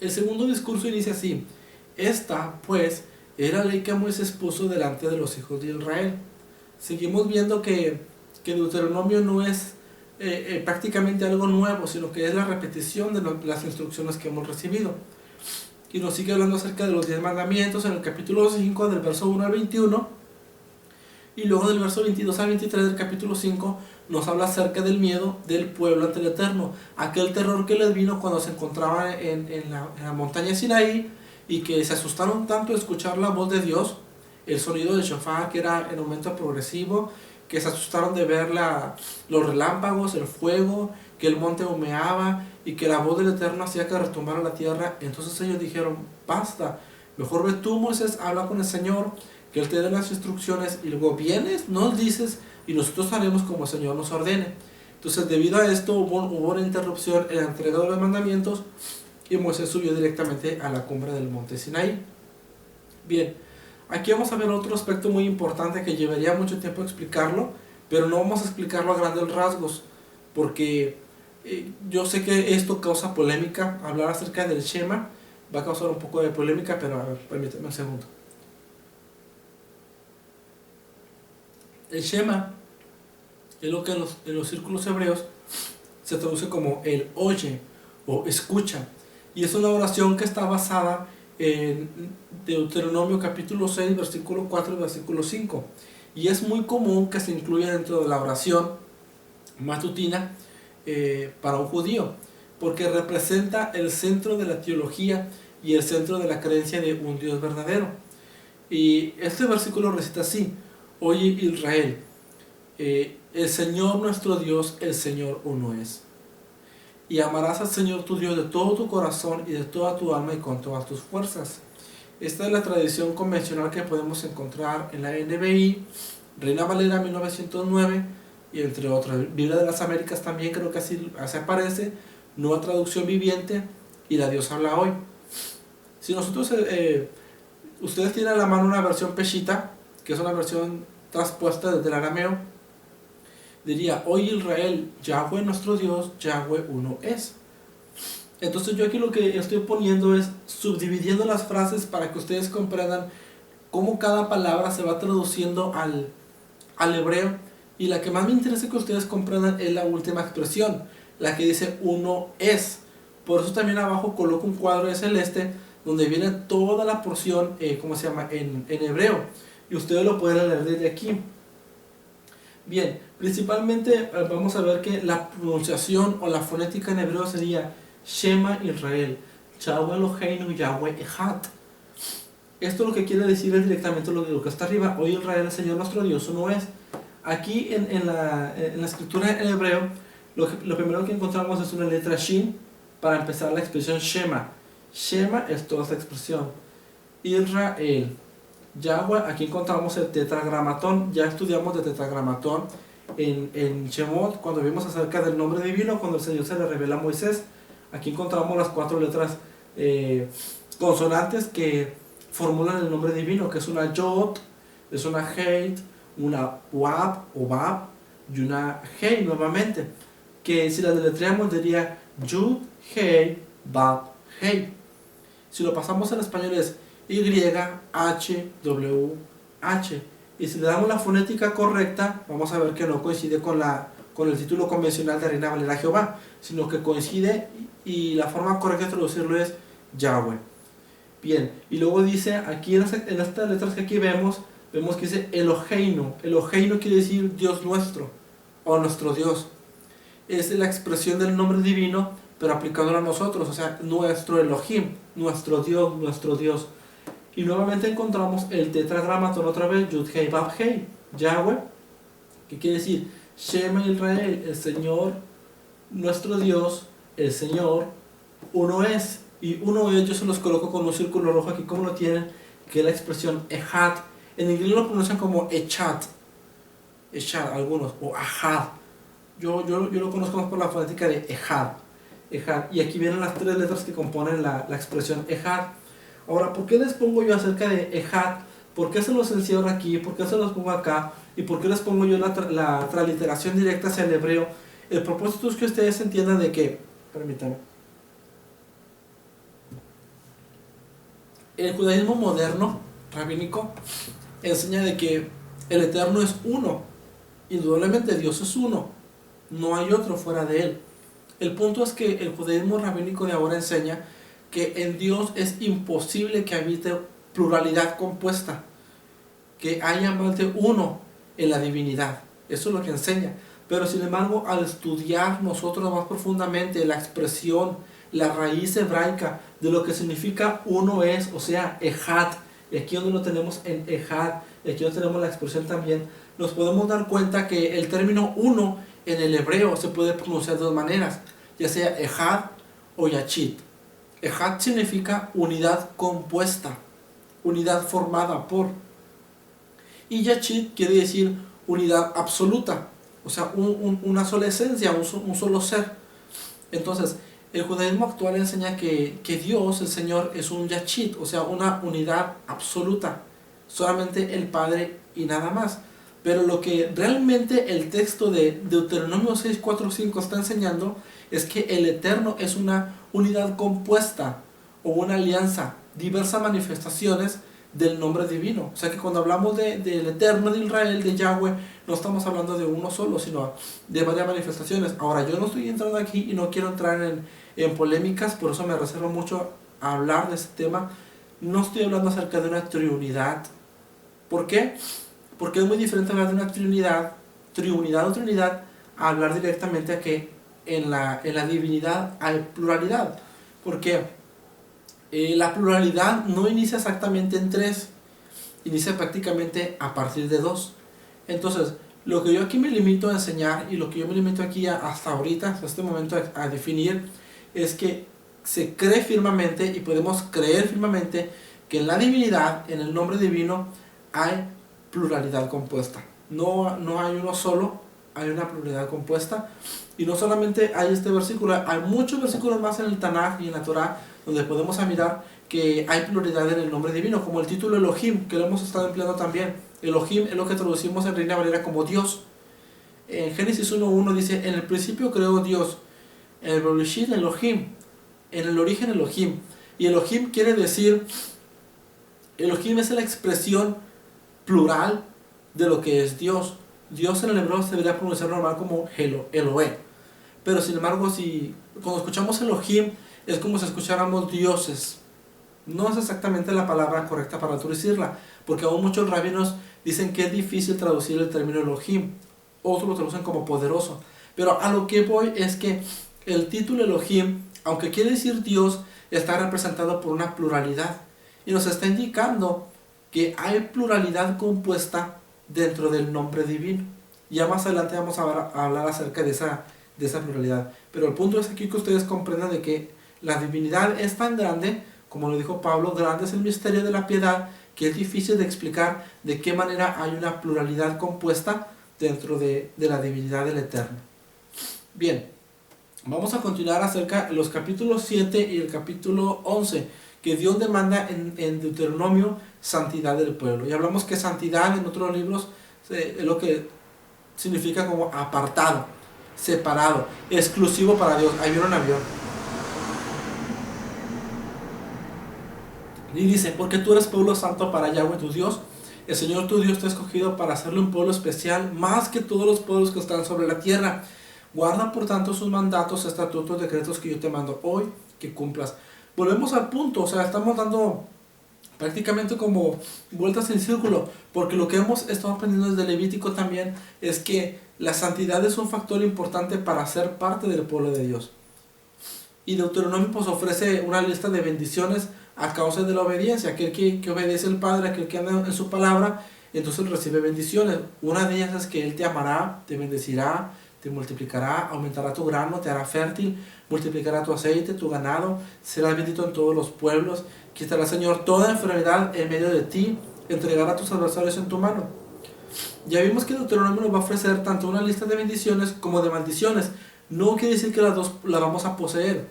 el segundo discurso inicia así: esta, pues, era la ley que Moisés puso delante de los hijos de Israel. Seguimos viendo que Deuteronomio no es prácticamente algo nuevo, sino que es la repetición de las instrucciones que hemos recibido. Y nos sigue hablando acerca de los 10 mandamientos en el capítulo 5, del verso 1 al 21. Y luego del verso 22 al 23 del capítulo 5 nos habla acerca del miedo del pueblo ante el Eterno, aquel terror que les vino cuando se encontraban en la montaña Sinaí y que se asustaron tanto de escuchar la voz de Dios, el sonido del shofar, que era en aumento progresivo, que se asustaron de ver los relámpagos, el fuego, que el monte humeaba y que la voz del Eterno hacía que retumbara la tierra. Entonces ellos dijeron: basta, mejor ve tú, Moisés, habla con el Señor, que Él te dé las instrucciones, y luego vienes, nos dices, y nosotros haremos como el Señor nos ordene. Entonces, debido a esto hubo una interrupción en la entrega de los mandamientos y Moisés subió directamente a la cumbre del monte Sinaí. Bien, aquí vamos a ver otro aspecto muy importante que llevaría mucho tiempo explicarlo, pero no vamos a explicarlo a grandes rasgos, porque yo sé que esto causa polémica. Hablar acerca del Shema va a causar un poco de polémica, pero a ver, permíteme un segundo. El Shema es lo que en los círculos hebreos se traduce como el oye o escucha, y es una oración que está basada en Deuteronomio capítulo 6, versículo 4 y versículo 5, y es muy común que se incluya dentro de la oración matutina para un judío, porque representa el centro de la teología y el centro de la creencia de un Dios verdadero. Y este versículo recita así: oye Israel, el Señor nuestro Dios, el Señor uno es. Y amarás al Señor tu Dios de todo tu corazón y de toda tu alma y con todas tus fuerzas. Esta es la tradición convencional que podemos encontrar en la NBI, Reina Valera 1909, y entre otras. Biblia de las Américas también creo que así aparece, Nueva Traducción Viviente y la Dios habla hoy. Si nosotros, ustedes tienen a la mano una versión Peshitta, que es una versión traspuesta desde el arameo, diría: oye Israel, Yahweh nuestro Dios, Yahweh uno es. Entonces yo aquí lo que estoy poniendo es subdividiendo las frases para que ustedes comprendan cómo cada palabra se va traduciendo al hebreo, y la que más me interesa que ustedes comprendan es la última expresión, la que dice uno es. Por eso también abajo coloco un cuadro de celeste donde viene toda la porción, ¿cómo se llama?, en hebreo, y ustedes lo pueden leer desde aquí. Bien, principalmente vamos a ver que la pronunciación o la fonética en hebreo sería Shema Israel, Yahweh Eloheinu, Yahweh Echad. Esto lo que quiere decir es directamente lo que está arriba: oye Israel, el Señor nuestro Dios uno es. Aquí en la escritura en hebreo, lo primero que encontramos es una letra Shin para empezar la expresión Shema. Shema es toda esta expresión. Israel, Yahweh, aquí encontramos el tetragramatón. Ya estudiamos de tetragramatón en Shemot, cuando vimos acerca del nombre divino, cuando el Señor se le revela a Moisés. Aquí encontramos las 4 letras consonantes que formulan el nombre divino, que es una Yod, es una Heit, una Wab o Bab y una Hei nuevamente, que si la deletreamos diría Yud, Hei, Bab, Hei. Si lo pasamos en español es Y, H, W, H. Y si le damos la fonética correcta, vamos a ver que no coincide con el título convencional de Reina Valera Jehová, sino que coincide y la forma correcta de traducirlo es Yahweh. Bien, y luego dice, aquí en estas letras que aquí vemos que dice Eloheinu. Eloheinu quiere decir Dios nuestro, o nuestro Dios. Es la expresión del nombre divino, pero aplicándolo a nosotros, o sea, nuestro Elohim, nuestro Dios. Y nuevamente encontramos el tetragramaton otra vez, Yud Hei Vav Hei, Yahweh, que quiere decir Shema Israel, el Señor, nuestro Dios, el Señor, uno es. Y uno es, yo se los coloco con un círculo rojo aquí como lo tienen, que es la expresión Echad. En inglés lo pronuncian como Echad, algunos, o Ahad. Yo lo conozco más por la fonética de Echad. Y aquí vienen las tres letras que componen la expresión Echad. Ahora, ¿por qué les pongo yo acerca de Echad? ¿Por qué se los encierro aquí? ¿Por qué se los pongo acá? ¿Y por qué les pongo yo la transliteración directa hacia el hebreo? El propósito es que ustedes entiendan de que, permítanme, el judaísmo moderno, rabínico, enseña de que el Eterno es uno. Indudablemente Dios es uno. No hay otro fuera de Él. El punto es que el judaísmo rabínico de ahora enseña que en Dios es imposible que habite pluralidad compuesta, que haya más de uno en la divinidad. Eso es lo que enseña. Pero sin embargo, al estudiar nosotros más profundamente la expresión, la raíz hebraica de lo que significa uno es, o sea, Echad, y aquí donde lo tenemos en Echad, y aquí donde tenemos la expresión también, nos podemos dar cuenta que el término uno en el hebreo se puede pronunciar de dos maneras, ya sea Echad o Yachid. Echad significa unidad compuesta, unidad formada por, y Yachid quiere decir unidad absoluta, o sea, una sola esencia, un solo ser. Entonces, el judaísmo actual enseña que Dios, el Señor, es un Yachid, o sea, una unidad absoluta, solamente el Padre y nada más. Pero lo que realmente el texto de Deuteronomio 6, 4, 5 está enseñando es que el Eterno es una unidad compuesta o una alianza, diversas manifestaciones del nombre divino. O sea que cuando hablamos del Eterno de Israel, de Yahweh, no estamos hablando de uno solo, sino de varias manifestaciones. Ahora, yo no estoy entrando aquí y no quiero entrar en polémicas, por eso me reservo mucho a hablar de este tema. No estoy hablando acerca de una triunidad. ¿Por qué? Porque es muy diferente hablar de una triunidad o trinidad, a hablar directamente a que en la divinidad hay pluralidad. Porque la pluralidad no inicia exactamente en tres, inicia prácticamente a partir de dos. Entonces, lo que yo aquí me limito a enseñar y lo que yo me limito aquí hasta ahorita, hasta este momento a definir, es que se cree firmemente y podemos creer firmemente que en la divinidad, en el nombre divino, hay pluralidad compuesta. No hay uno solo, hay una pluralidad compuesta. Y no solamente hay este versículo, hay muchos versículos más en el Tanaj y en la Torah donde podemos mirar que hay pluralidad en el nombre divino, como el título Elohim, que lo hemos estado empleando también. Elohim es lo que traducimos en Reina Valera como Dios. En Génesis 1.1 dice, en el principio creó Dios, en el Bereshit Elohim, en el origen Elohim. Y Elohim quiere decir, Elohim es la expresión plural de lo que es Dios. Dios en el hebreo se debería pronunciar normal como Eloé. Pero sin embargo, cuando escuchamos Elohim, es como si escucháramos dioses. No es exactamente la palabra correcta para traducirla, porque aún muchos rabinos dicen que es difícil traducir el término Elohim. Otros lo traducen como poderoso. Pero a lo que voy es que el título Elohim, aunque quiere decir Dios, está representado por una pluralidad. Y nos está indicando que hay pluralidad compuesta dentro del nombre divino. Ya más adelante vamos a hablar acerca de esa pluralidad. Pero el punto es aquí que ustedes comprendan de que la divinidad es tan grande, como lo dijo Pablo, grande es el misterio de la piedad, que es difícil de explicar de qué manera hay una pluralidad compuesta dentro de la divinidad del Eterno. Bien, vamos a continuar acerca de los capítulos 7 y el capítulo 11, que Dios demanda en Deuteronomio santidad del pueblo. Y hablamos que santidad en otros libros es lo que significa como apartado, separado, exclusivo para Dios. Ahí viene un avión. Y dice, porque tú eres pueblo santo para Yahweh tu Dios, El Señor tu Dios te ha escogido para hacerle un pueblo especial, más que todos los pueblos que están sobre la tierra. Guarda por tanto sus mandatos, estatutos, decretos que yo te mando hoy, que cumplas. Volvemos al punto, o sea, estamos dando prácticamente como vueltas en círculo, porque lo que hemos estado aprendiendo desde Levítico también es que la santidad es un factor importante para ser parte del pueblo de Dios. Y Deuteronomio pues ofrece una lista de bendiciones a causa de la obediencia. Aquel que obedece al Padre, aquel que anda en su palabra, entonces recibe bendiciones. Una de ellas es que Él te amará, te bendecirá, te multiplicará, aumentará tu grano, te hará fértil, multiplicará tu aceite, tu ganado, serás bendito en todos los pueblos, quitará Señor toda enfermedad en medio de ti, entregará a tus adversarios en tu mano. Ya vimos que Deuteronomio nos va a ofrecer tanto una lista de bendiciones como de maldiciones. No quiere decir que las dos las vamos a poseer.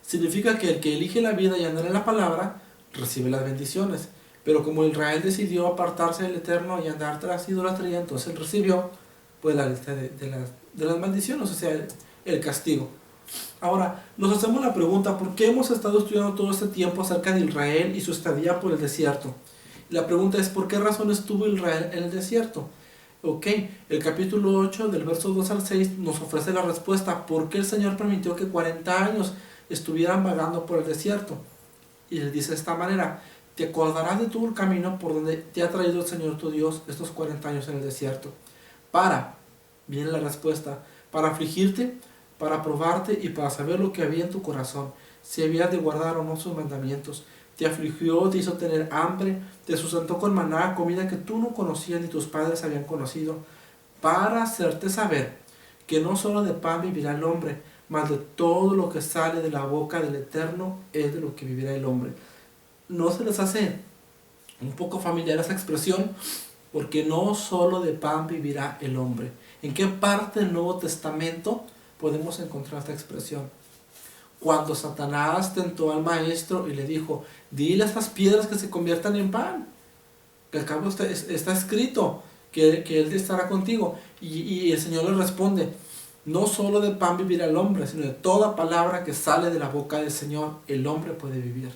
Significa que el que elige la vida y andar en la palabra, recibe las bendiciones. Pero como Israel decidió apartarse del Eterno y andar tras idolatría, entonces él recibió pues la lista de las maldiciones, o sea, el castigo. Ahora, nos hacemos la pregunta, ¿por qué hemos estado estudiando todo este tiempo acerca de Israel y su estadía por el desierto? Y la pregunta es, ¿por qué razón estuvo Israel en el desierto? Ok, el capítulo 8 del verso 2 al 6 nos ofrece la respuesta, ¿por qué el Señor permitió que 40 años estuvieran vagando por el desierto? Y les dice de esta manera, te acordarás de todo el camino por donde te ha traído el Señor tu Dios estos 40 años en el desierto. Viene la respuesta, para afligirte, para probarte y para saber lo que había en tu corazón, si habías de guardar o no sus mandamientos. Te afligió, te hizo tener hambre, te sustentó con maná, comida que tú no conocías ni tus padres habían conocido, para hacerte saber que no solo de pan vivirá el hombre, mas de todo lo que sale de la boca del Eterno es de lo que vivirá el hombre. ¿No se les hace un poco familiar esa expresión? Porque no solo de pan vivirá el hombre. ¿En qué parte del Nuevo Testamento podemos encontrar esta expresión? Cuando Satanás tentó al maestro y le dijo, dile a estas piedras que se conviertan en pan, que al cabo está escrito que Él estará contigo. Y el Señor le responde, no solo de pan vivirá el hombre, sino de toda palabra que sale de la boca del Señor, el hombre puede vivir.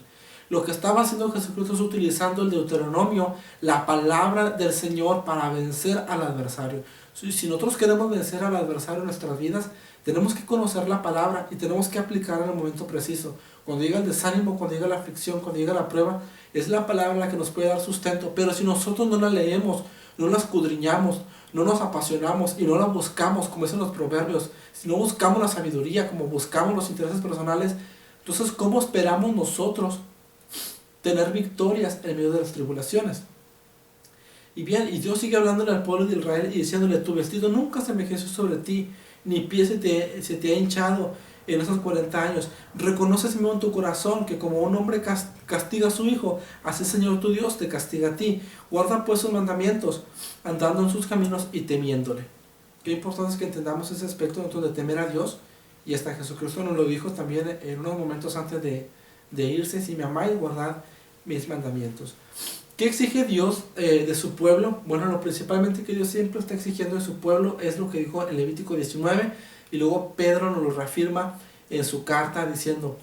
Lo que estaba haciendo Jesucristo es utilizando el Deuteronomio, la palabra del Señor, para vencer al adversario. Si nosotros queremos vencer al adversario en nuestras vidas, tenemos que conocer la palabra y tenemos que aplicarla en el momento preciso. Cuando llega el desánimo, cuando llega la aflicción, cuando llega la prueba, es la palabra la que nos puede dar sustento. Pero si nosotros no la leemos, no la escudriñamos, no nos apasionamos y no la buscamos, como dicen los proverbios, si no buscamos la sabiduría, como buscamos los intereses personales, entonces ¿cómo esperamos nosotros tener victorias en medio de las tribulaciones? Y bien, y Dios sigue hablándole al pueblo de Israel y diciéndole, tu vestido nunca se envejeció sobre ti, ni pie se te ha hinchado en esos 40 años. Reconoces en tu corazón que como un hombre castiga a su hijo, así el Señor tu Dios te castiga a ti. Guarda pues sus mandamientos, andando en sus caminos y temiéndole. Qué importante es que entendamos ese aspecto de temer a Dios. Y hasta Jesucristo nos lo dijo también en unos momentos antes de irse, si me amáis, guardad mis mandamientos. ¿Qué exige Dios de su pueblo? Bueno, lo principalmente que Dios siempre está exigiendo de su pueblo es lo que dijo en Levítico 19, y luego Pedro nos lo reafirma en su carta diciendo,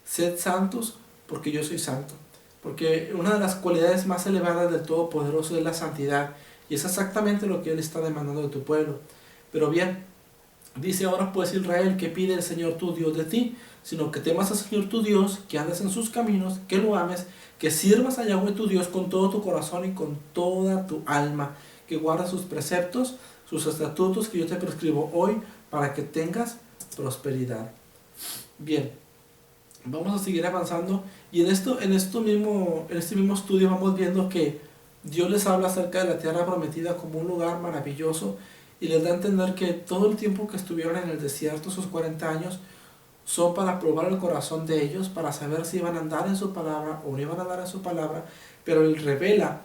sed santos porque yo soy santo. Porque una de las cualidades más elevadas del Todopoderoso es la santidad, y es exactamente lo que Él está demandando de tu pueblo. Pero bien, dice ahora pues Israel, que pide el Señor tu Dios de ti, sino que temas al Señor tu Dios, que andes en sus caminos, que lo ames, que sirvas a Yahweh tu Dios con todo tu corazón y con toda tu alma, que guardas sus preceptos, sus estatutos que yo te prescribo hoy, para que tengas prosperidad. Bien, vamos a seguir avanzando, y en este mismo estudio vamos viendo que Dios les habla acerca de la tierra prometida como un lugar maravilloso, y les da a entender que todo el tiempo que estuvieron en el desierto, esos 40 años, son para probar el corazón de ellos, para saber si iban a andar en su palabra o no iban a andar en su palabra. Pero Él revela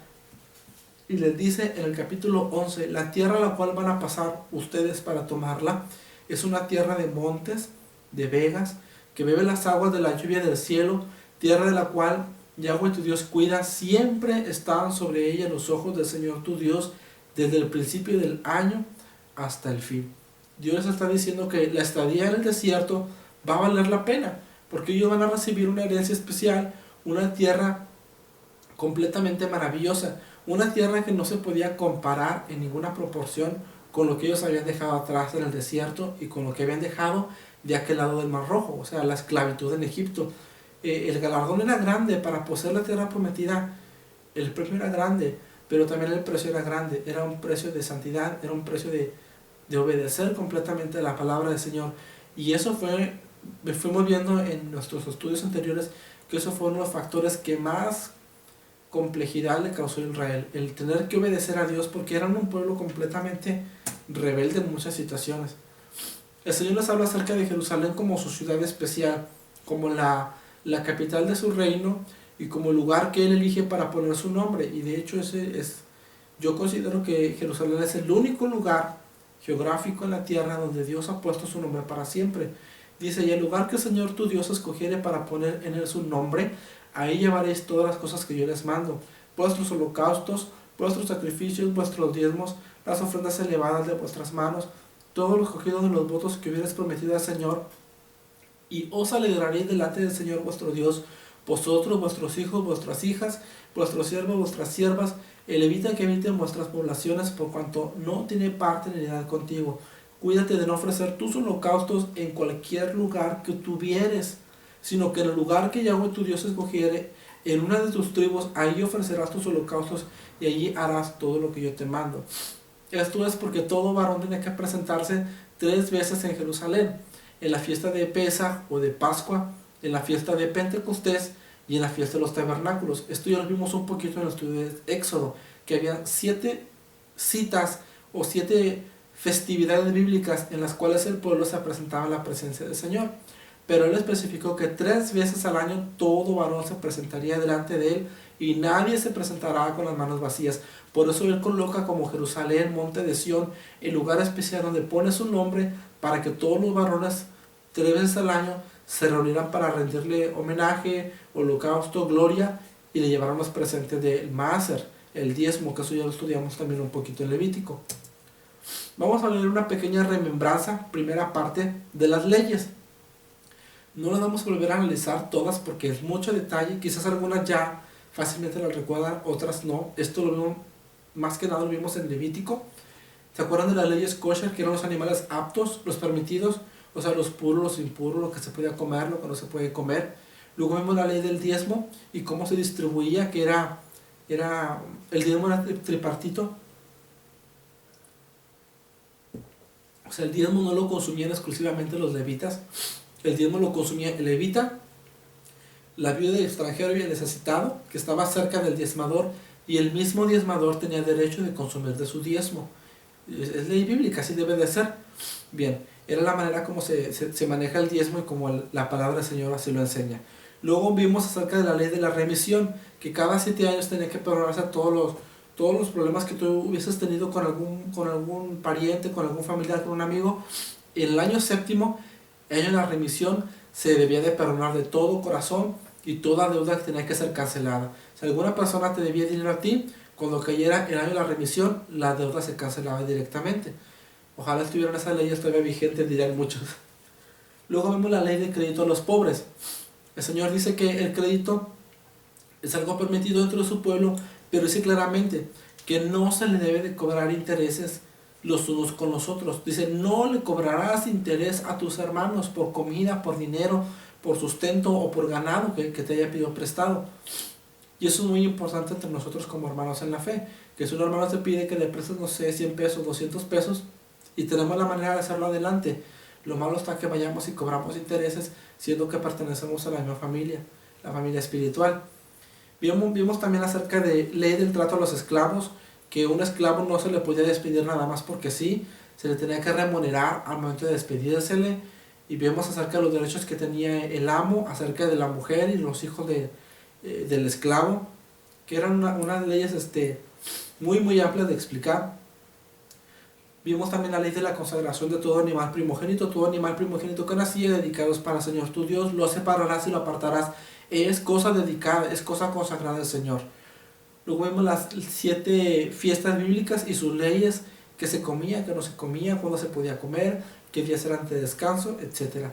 y les dice en el capítulo 11, la tierra a la cual van a pasar ustedes para tomarla es una tierra de montes, de vegas, que bebe las aguas de la lluvia del cielo, tierra de la cual Yahweh tu Dios cuida, siempre están sobre ella los ojos del Señor tu Dios, desde el principio del año hasta el fin. Dios les está diciendo que la estadía en el desierto va a valer la pena, porque ellos van a recibir una herencia especial, una tierra completamente maravillosa, Una tierra que no se podía comparar en ninguna proporción con lo que ellos habían dejado atrás en el desierto y con lo que habían dejado de aquel lado del Mar Rojo, o sea, la esclavitud en Egipto. El galardón era grande para poseer la tierra prometida, el premio era grande, pero también el precio era grande, era un precio de santidad, era un precio de obedecer completamente la palabra del Señor. Y eso fuimos viendo en nuestros estudios anteriores, que eso fue uno de los factores que más complejidad le causó a Israel, el tener que obedecer a Dios, porque eran un pueblo completamente rebelde en muchas situaciones. El Señor les habla acerca de Jerusalén como su ciudad especial, como la capital de su reino y como el lugar que Él elige para poner su nombre. Y de hecho yo considero que Jerusalén es el único lugar geográfico en la tierra donde Dios ha puesto su nombre para siempre. Dice, y el lugar que el Señor tu Dios escogiere para poner en él su nombre, ahí llevaréis todas las cosas que yo les mando, vuestros holocaustos, vuestros sacrificios, vuestros diezmos, las ofrendas elevadas de vuestras manos, todo lo escogido de los votos que hubierais prometido al Señor, y os alegraréis delante del Señor vuestro Dios, vosotros, vuestros hijos, vuestras hijas, vuestros siervos, vuestras siervas, el levita que habite en vuestras poblaciones, por cuanto no tiene parte ni heredad contigo. Cuídate de no ofrecer tus holocaustos en cualquier lugar que tuvieres, sino que en el lugar que Yahweh tu Dios escogiere, en una de tus tribus, ahí ofrecerás tus holocaustos y allí harás todo lo que yo te mando. Esto es porque todo varón tiene que presentarse 3 veces en Jerusalén, en la fiesta de Pesaj o de Pascua, en la fiesta de Pentecostés y en la fiesta de los tabernáculos. Esto ya lo vimos un poquito en el estudio de Éxodo, que había 7 citas o 7 festividades bíblicas en las cuales el pueblo se presentaba en la presencia del Señor. Pero Él especificó que 3 veces al año todo varón se presentaría delante de Él y nadie se presentará con las manos vacías. Por eso Él coloca como Jerusalén, monte de Sión, el lugar especial donde pone su nombre para que todos los varones 3 veces al año se reunirán para rendirle homenaje, holocausto, gloria y le llevarán los presentes del Maaser, el diezmo, que eso ya lo estudiamos también un poquito en Levítico. Vamos a leer una pequeña remembranza, primera parte de las leyes. No las vamos a volver a analizar todas porque es mucho detalle, quizás algunas ya fácilmente las recuerdan, otras no. Esto lo vimos, más que nada lo vimos en Levítico. ¿Se acuerdan de las leyes kosher, que eran los animales aptos, los permitidos? O sea, los puros, los impuros, lo que se podía comer, lo que no se puede comer. Luego vimos la ley del diezmo y cómo se distribuía, que el diezmo era tripartito. O sea, el diezmo no lo consumían exclusivamente los levitas. El diezmo lo consumía el levita, la viuda y el extranjero y el necesitado, que estaba cerca del diezmador, y el mismo diezmador tenía derecho de consumir de su diezmo. Es ley bíblica, así debe de ser. Bien, era la manera como se maneja el diezmo y como la palabra del Señor así lo enseña. Luego vimos acerca de la ley de la remisión, que cada 7 años tenía que perdonarse todos los problemas que tú hubieses tenido con algún pariente, con algún familiar, con un amigo. En el año 7º, año de la remisión, se debía de perdonar de todo corazón y toda deuda que tenía que ser cancelada. Si alguna persona te debía dinero a ti, cuando cayera el año de la remisión, la deuda se cancelaba directamente. Ojalá estuvieran esas leyes todavía vigentes, dirán muchos. Luego vemos la ley de crédito a los pobres. El Señor dice que el crédito es algo permitido dentro de su pueblo, pero dice claramente que no se le debe de cobrar intereses los unos con los otros. Dice, no le cobrarás interés a tus hermanos por comida, por dinero, por sustento o por ganado que te haya pedido prestado. Y eso es muy importante entre nosotros como hermanos en la fe, que si un hermano te pide que le prestes, no sé, 100 pesos, 200 pesos, y tenemos la manera de hacerlo adelante. Lo malo está que vayamos y cobramos intereses, siendo que pertenecemos a la misma familia, la familia espiritual. Vimos también acerca de ley del trato a los esclavos, que un esclavo no se le podía despedir nada más porque sí, se le tenía que remunerar al momento de despedírsele. Y vimos acerca de los derechos que tenía el amo, acerca de la mujer y los hijos del esclavo, que eran unas leyes muy amplias de explicar. Vimos también la ley de la consagración de todo animal primogénito que nacía, dedicados para el Señor tu Dios, lo separarás y lo apartarás. Es cosa dedicada, es cosa consagrada al Señor. Luego vemos las 7 fiestas bíblicas y sus leyes, que se comía, que no se comía, cuándo se podía comer, qué días eran de descanso, etc.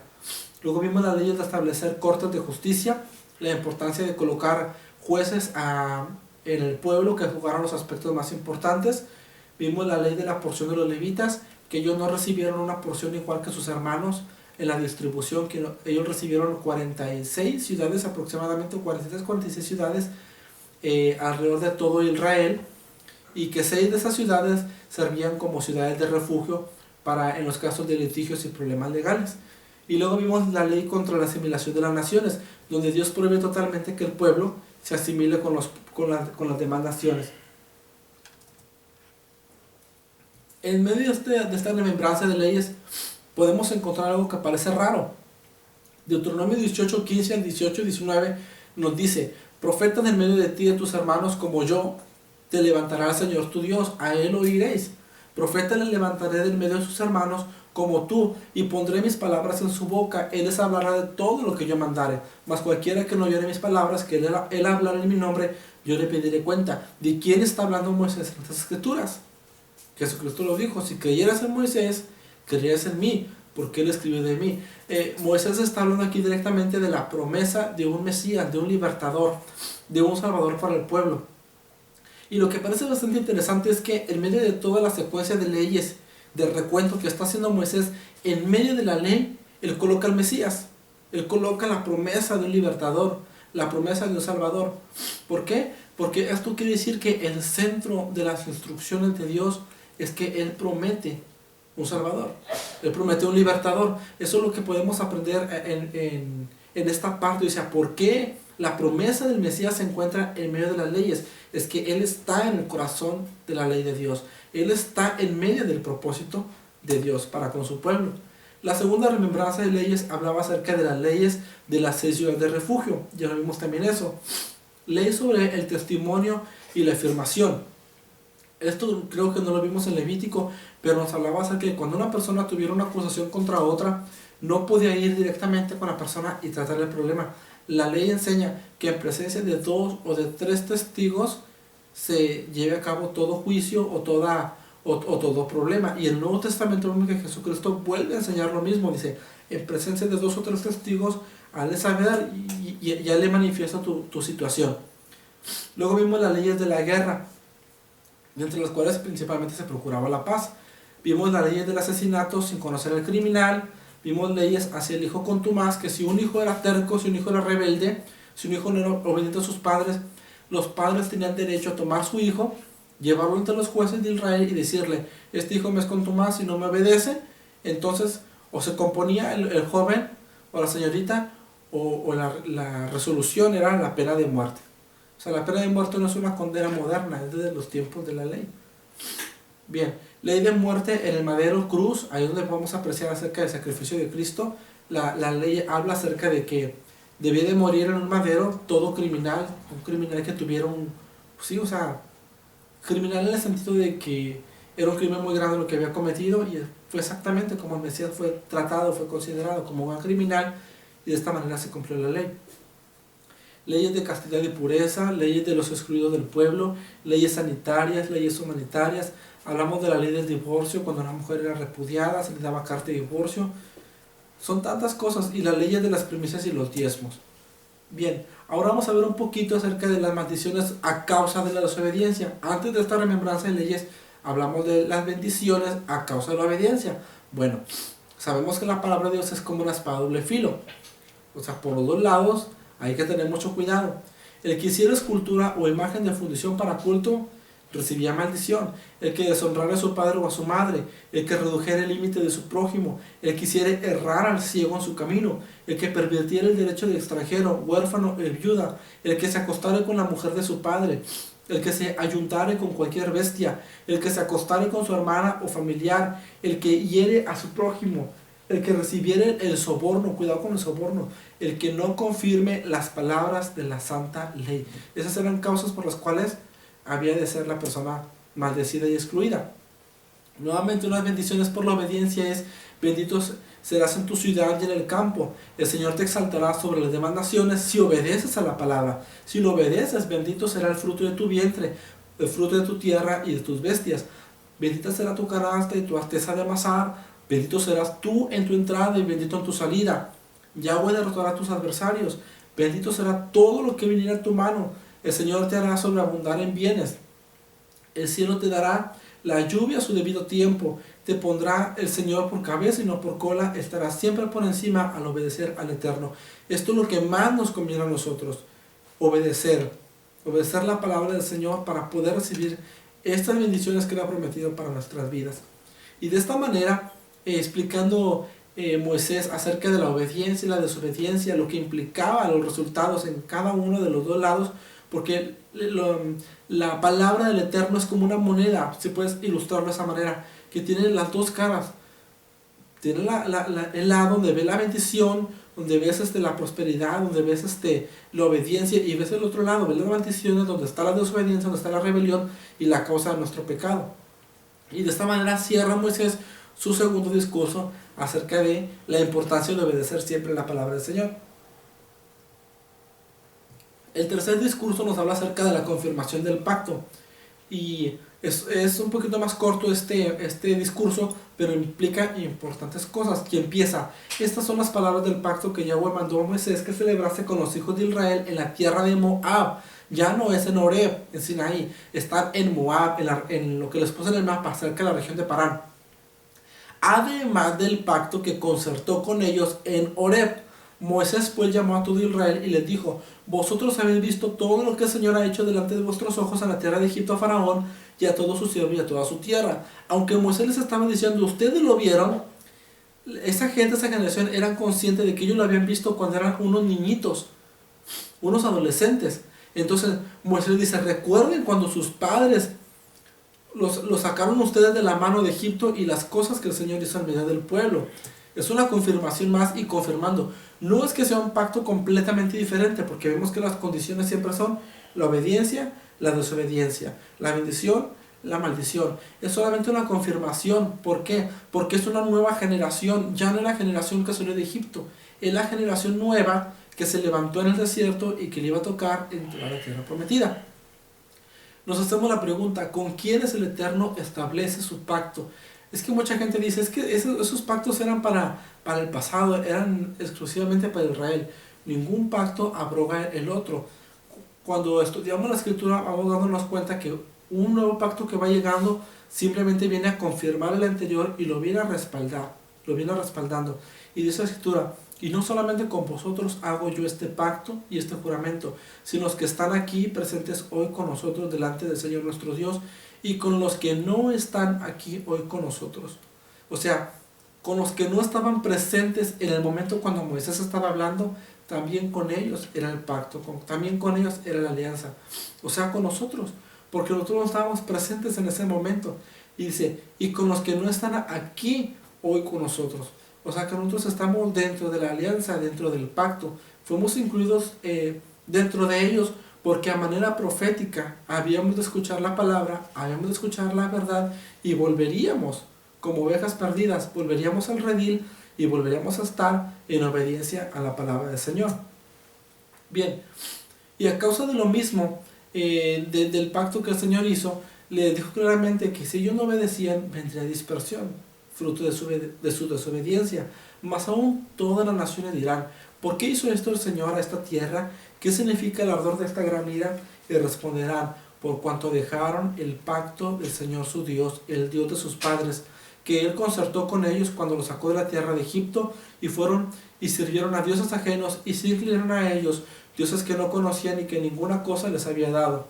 Luego vimos las leyes de establecer cortes de justicia, la importancia de colocar jueces en el pueblo que jugaron los aspectos más importantes. Vimos la ley de la porción de los levitas, que ellos no recibieron una porción igual que sus hermanos en la distribución, que ellos recibieron 46 ciudades, aproximadamente 43, 46 ciudades alrededor de todo Israel, y que 6 de esas ciudades servían como ciudades de refugio para en los casos de litigios y problemas legales. Y luego vimos la ley contra la asimilación de las naciones, donde Dios prohíbe totalmente que el pueblo se asimile con las demás naciones. En medio de esta remembranza de leyes podemos encontrar algo que parece raro. Deuteronomio 18, 15 al 18 y 19 nos dice: profetas en medio de ti y de tus hermanos como yo, te levantará el Señor tu Dios, a él oiréis. Profeta le levantaré del medio de sus hermanos como tú, y pondré mis palabras en su boca. Él les hablará de todo lo que yo mandare. Mas cualquiera que no oyere mis palabras, que él hablará en mi nombre, yo le pediré cuenta. ¿De quién está hablando Moisés en estas escrituras? Jesucristo lo dijo: si creyeras en Moisés, creyeras en mí, porque él escribió de mí. Moisés está hablando aquí directamente de la promesa de un Mesías, de un libertador, de un salvador para el pueblo. Y lo que parece bastante interesante es que en medio de toda la secuencia de leyes, del recuento que está haciendo Moisés, en medio de la ley, él coloca al Mesías. Él coloca la promesa de un libertador, la promesa de un salvador. ¿Por qué? Porque esto quiere decir que el centro de las instrucciones de Dios es que Él promete un salvador. Él promete un libertador. Eso es lo que podemos aprender en esta parte. O sea, ¿por qué la promesa del Mesías se encuentra en medio de las leyes? Es que Él está en el corazón de la ley de Dios. Él está en medio del propósito de Dios para con su pueblo. La segunda remembranza de leyes hablaba acerca de las leyes de las 6 ciudades de refugio. Ya lo vimos también eso. Ley sobre el testimonio y la afirmación. Esto creo que no lo vimos en Levítico, pero nos hablaba acerca de que cuando una persona tuviera una acusación contra otra, no podía ir directamente con la persona y tratar el problema. La ley enseña que en presencia de 2 o de 3 testigos se lleve a cabo todo juicio o todo problema. Y el Nuevo Testamento, que Jesucristo vuelve a enseñar lo mismo. Dice: en presencia de 2 o 3 testigos, hazle saber y ya le manifiesta tu situación. Luego vimos las leyes de la guerra, entre las cuales principalmente se procuraba la paz. Vimos las leyes del asesinato sin conocer al criminal. Vimos leyes hacia el hijo contumaz, que si un hijo era terco, si un hijo era rebelde, si un hijo no era obediente a sus padres, los padres tenían derecho a tomar su hijo, llevarlo ante los jueces de Israel y decirle: este hijo me es contumaz y no me obedece. Entonces, o se componía el joven o la señorita, o la resolución era la pena de muerte. O sea, la pena de muerte no es una condena moderna, es desde los tiempos de la ley. Bien, ley de muerte en el madero, cruz, ahí es donde vamos a apreciar acerca del sacrificio de Cristo. La ley habla acerca de que debía de morir en un madero todo criminal, un criminal que tuviera criminal en el sentido de que era un crimen muy grande lo que había cometido, y fue exactamente como el Mesías fue tratado, fue considerado como un criminal, y de esta manera se cumplió la ley. Leyes de castidad y pureza, leyes de los excluidos del pueblo, leyes sanitarias, leyes humanitarias. Hablamos de la ley del divorcio, cuando una mujer era repudiada, se le daba carta de divorcio. Son tantas cosas, y las leyes de las primicias y los diezmos. Bien, ahora vamos a ver un poquito acerca de las maldiciones a causa de la desobediencia. Antes de esta remembranza de leyes, hablamos de las bendiciones a causa de la obediencia. Bueno, sabemos que la palabra de Dios es como una espada de doble filo. O sea, por los dos lados hay que tener mucho cuidado. El que hiciera escultura o imagen de fundición para culto recibía maldición. El que deshonrara a su padre o a su madre, el que redujera el límite de su prójimo, el que hiciera errar al ciego en su camino, el que pervirtiera el derecho del extranjero, huérfano o viuda, el que se acostara con la mujer de su padre, el que se ayuntare con cualquier bestia, el que se acostare con su hermana o familiar, el que hiere a su prójimo, el que recibiere el soborno, cuidado con el soborno, el que no confirme las palabras de la santa ley. Esas eran causas por las cuales había de ser la persona maldecida y excluida. Nuevamente, unas bendiciones por la obediencia es: bendito serás en tu ciudad y en el campo. El Señor te exaltará sobre las demás naciones si obedeces a la palabra. Si lo obedeces, bendito será el fruto de tu vientre, el fruto de tu tierra y de tus bestias. Bendita será tu canasta y tu arteza de amasar. Bendito serás tú en tu entrada y bendito en tu salida. Yahweh derrotará a tus adversarios. Bendito será todo lo que viniera a tu mano. El Señor te hará sobreabundar en bienes. El cielo te dará la lluvia a su debido tiempo. Te pondrá el Señor por cabeza y no por cola. Estarás siempre por encima al obedecer al Eterno. Esto es lo que más nos conviene a nosotros. Obedecer. Obedecer la palabra del Señor para poder recibir estas bendiciones que Él ha prometido para nuestras vidas. Y de esta manera, explicando Moisés acerca de la obediencia y la desobediencia, lo que implicaba los resultados en cada uno de los dos lados, porque la palabra del Eterno es como una moneda, si puedes ilustrarlo de esa manera, que tiene las dos caras. Tiene el lado donde ves la bendición, donde ves la prosperidad, donde ves la obediencia, y ves el otro lado, ves las maldiciones, donde está la desobediencia, donde está la rebelión y la causa de nuestro pecado. Y de esta manera cierra Moisés su segundo discurso acerca de la importancia de obedecer siempre la palabra del Señor. El tercer discurso nos habla acerca de la confirmación del pacto. Y es un poquito más corto este discurso, pero implica importantes cosas. Que empieza: estas son las palabras del pacto que Yahweh mandó a Moisés que celebrase con los hijos de Israel en la tierra de Moab. Ya no es en Horeb, en Sinaí, están en Moab, en lo que les puse en el mapa, cerca de la región de Parán. Además del pacto que concertó con ellos en Horeb. Moisés pues llamó a todo Israel y les dijo: vosotros habéis visto todo lo que el Señor ha hecho delante de vuestros ojos en la tierra de Egipto a Faraón y a todo su siervo y a toda su tierra. Aunque Moisés les estaba diciendo, ustedes lo vieron, esa gente, esa generación, eran conscientes de que ellos lo habían visto cuando eran unos niñitos, unos adolescentes. Entonces Moisés dice: recuerden cuando sus padres los sacaron ustedes de la mano de Egipto y las cosas que el Señor hizo en medio del pueblo. Es una confirmación más y confirmando. No es que sea un pacto completamente diferente, porque vemos que las condiciones siempre son la obediencia, la desobediencia, la bendición, la maldición. Es solamente una confirmación. ¿Por qué? Porque es una nueva generación. Ya no es la generación que salió de Egipto, es la generación nueva que se levantó en el desierto y que le iba a tocar entrar a la tierra prometida. Nos hacemos la pregunta: ¿con quién es el Eterno establece su pacto? Es que mucha gente dice: es que esos pactos eran para el pasado, eran exclusivamente para Israel. Ningún pacto abroga el otro. Cuando estudiamos la escritura vamos dándonos cuenta que un nuevo pacto que va llegando simplemente viene a confirmar el anterior y lo viene a respaldar, lo viene respaldando. Y dice la escritura: y no solamente con vosotros hago yo este pacto y este juramento, sino los que están aquí presentes hoy con nosotros delante del Señor nuestro Dios, y con los que no están aquí hoy con nosotros. O sea, con los que no estaban presentes en el momento cuando Moisés estaba hablando, también con ellos era el pacto, también con ellos era la alianza. O sea, con nosotros, porque nosotros no estábamos presentes en ese momento. Y dice: y con los que no están aquí hoy con nosotros. O sea, que nosotros estamos dentro de la alianza, dentro del pacto. Fuimos incluidos dentro de ellos, porque a manera profética habíamos de escuchar la palabra, habíamos de escuchar la verdad, y volveríamos como ovejas perdidas, volveríamos al redil y volveríamos a estar en obediencia a la palabra del Señor. Bien, y a causa de lo mismo, del pacto que el Señor hizo, le dijo claramente que si ellos no obedecían, vendría dispersión, fruto de su desobediencia. Mas aún todas las naciones dirán: ¿por qué hizo esto el Señor a esta tierra? ¿Qué significa el ardor de esta gran ira? Y responderán: por cuanto dejaron el pacto del Señor su Dios, el Dios de sus padres, que Él concertó con ellos cuando los sacó de la tierra de Egipto, y fueron y sirvieron a dioses ajenos, y se inclinaron a ellos, dioses que no conocían y que ninguna cosa les había dado.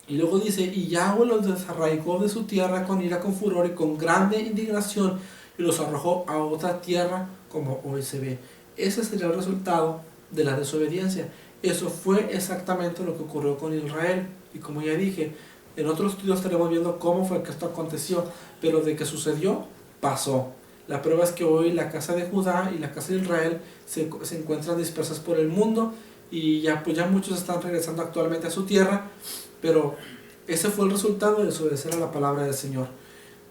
Y luego dice: y Yahweh los desarraigó de su tierra con ira, con furor y con grande indignación, y los arrojó a otra tierra, como hoy se ve. Ese sería el resultado de la desobediencia. Eso fue exactamente lo que ocurrió con Israel. Y como ya dije, en otros estudios estaremos viendo cómo fue que esto aconteció, pero de que sucedió, pasó. La prueba es que hoy la casa de Judá y la casa de Israel se encuentran dispersas por el mundo, y ya muchos están regresando actualmente a su tierra, pero ese fue el resultado de desobedecer a la palabra del Señor.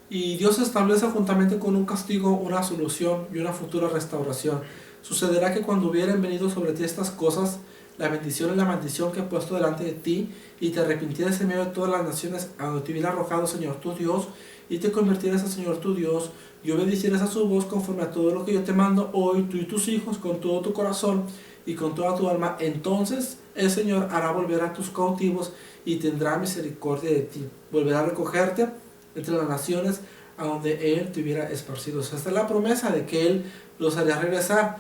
Y Dios establece juntamente con un castigo una solución y una futura restauración. Sucederá que cuando hubieran venido sobre ti estas cosas, la bendición y la maldición que he puesto delante de ti, y te arrepintieras en medio de todas las naciones a donde te hubiera arrojado Señor tu Dios, y te convirtieras al Señor tu Dios, y obedecieras a su voz conforme a todo lo que yo te mando hoy, tú y tus hijos, con todo tu corazón, y con toda tu alma, entonces el Señor hará volver a tus cautivos y tendrá misericordia de ti. Volverá a recogerte entre las naciones a donde Él te hubiera esparcido. O sea, esta es la promesa de que Él los haría regresar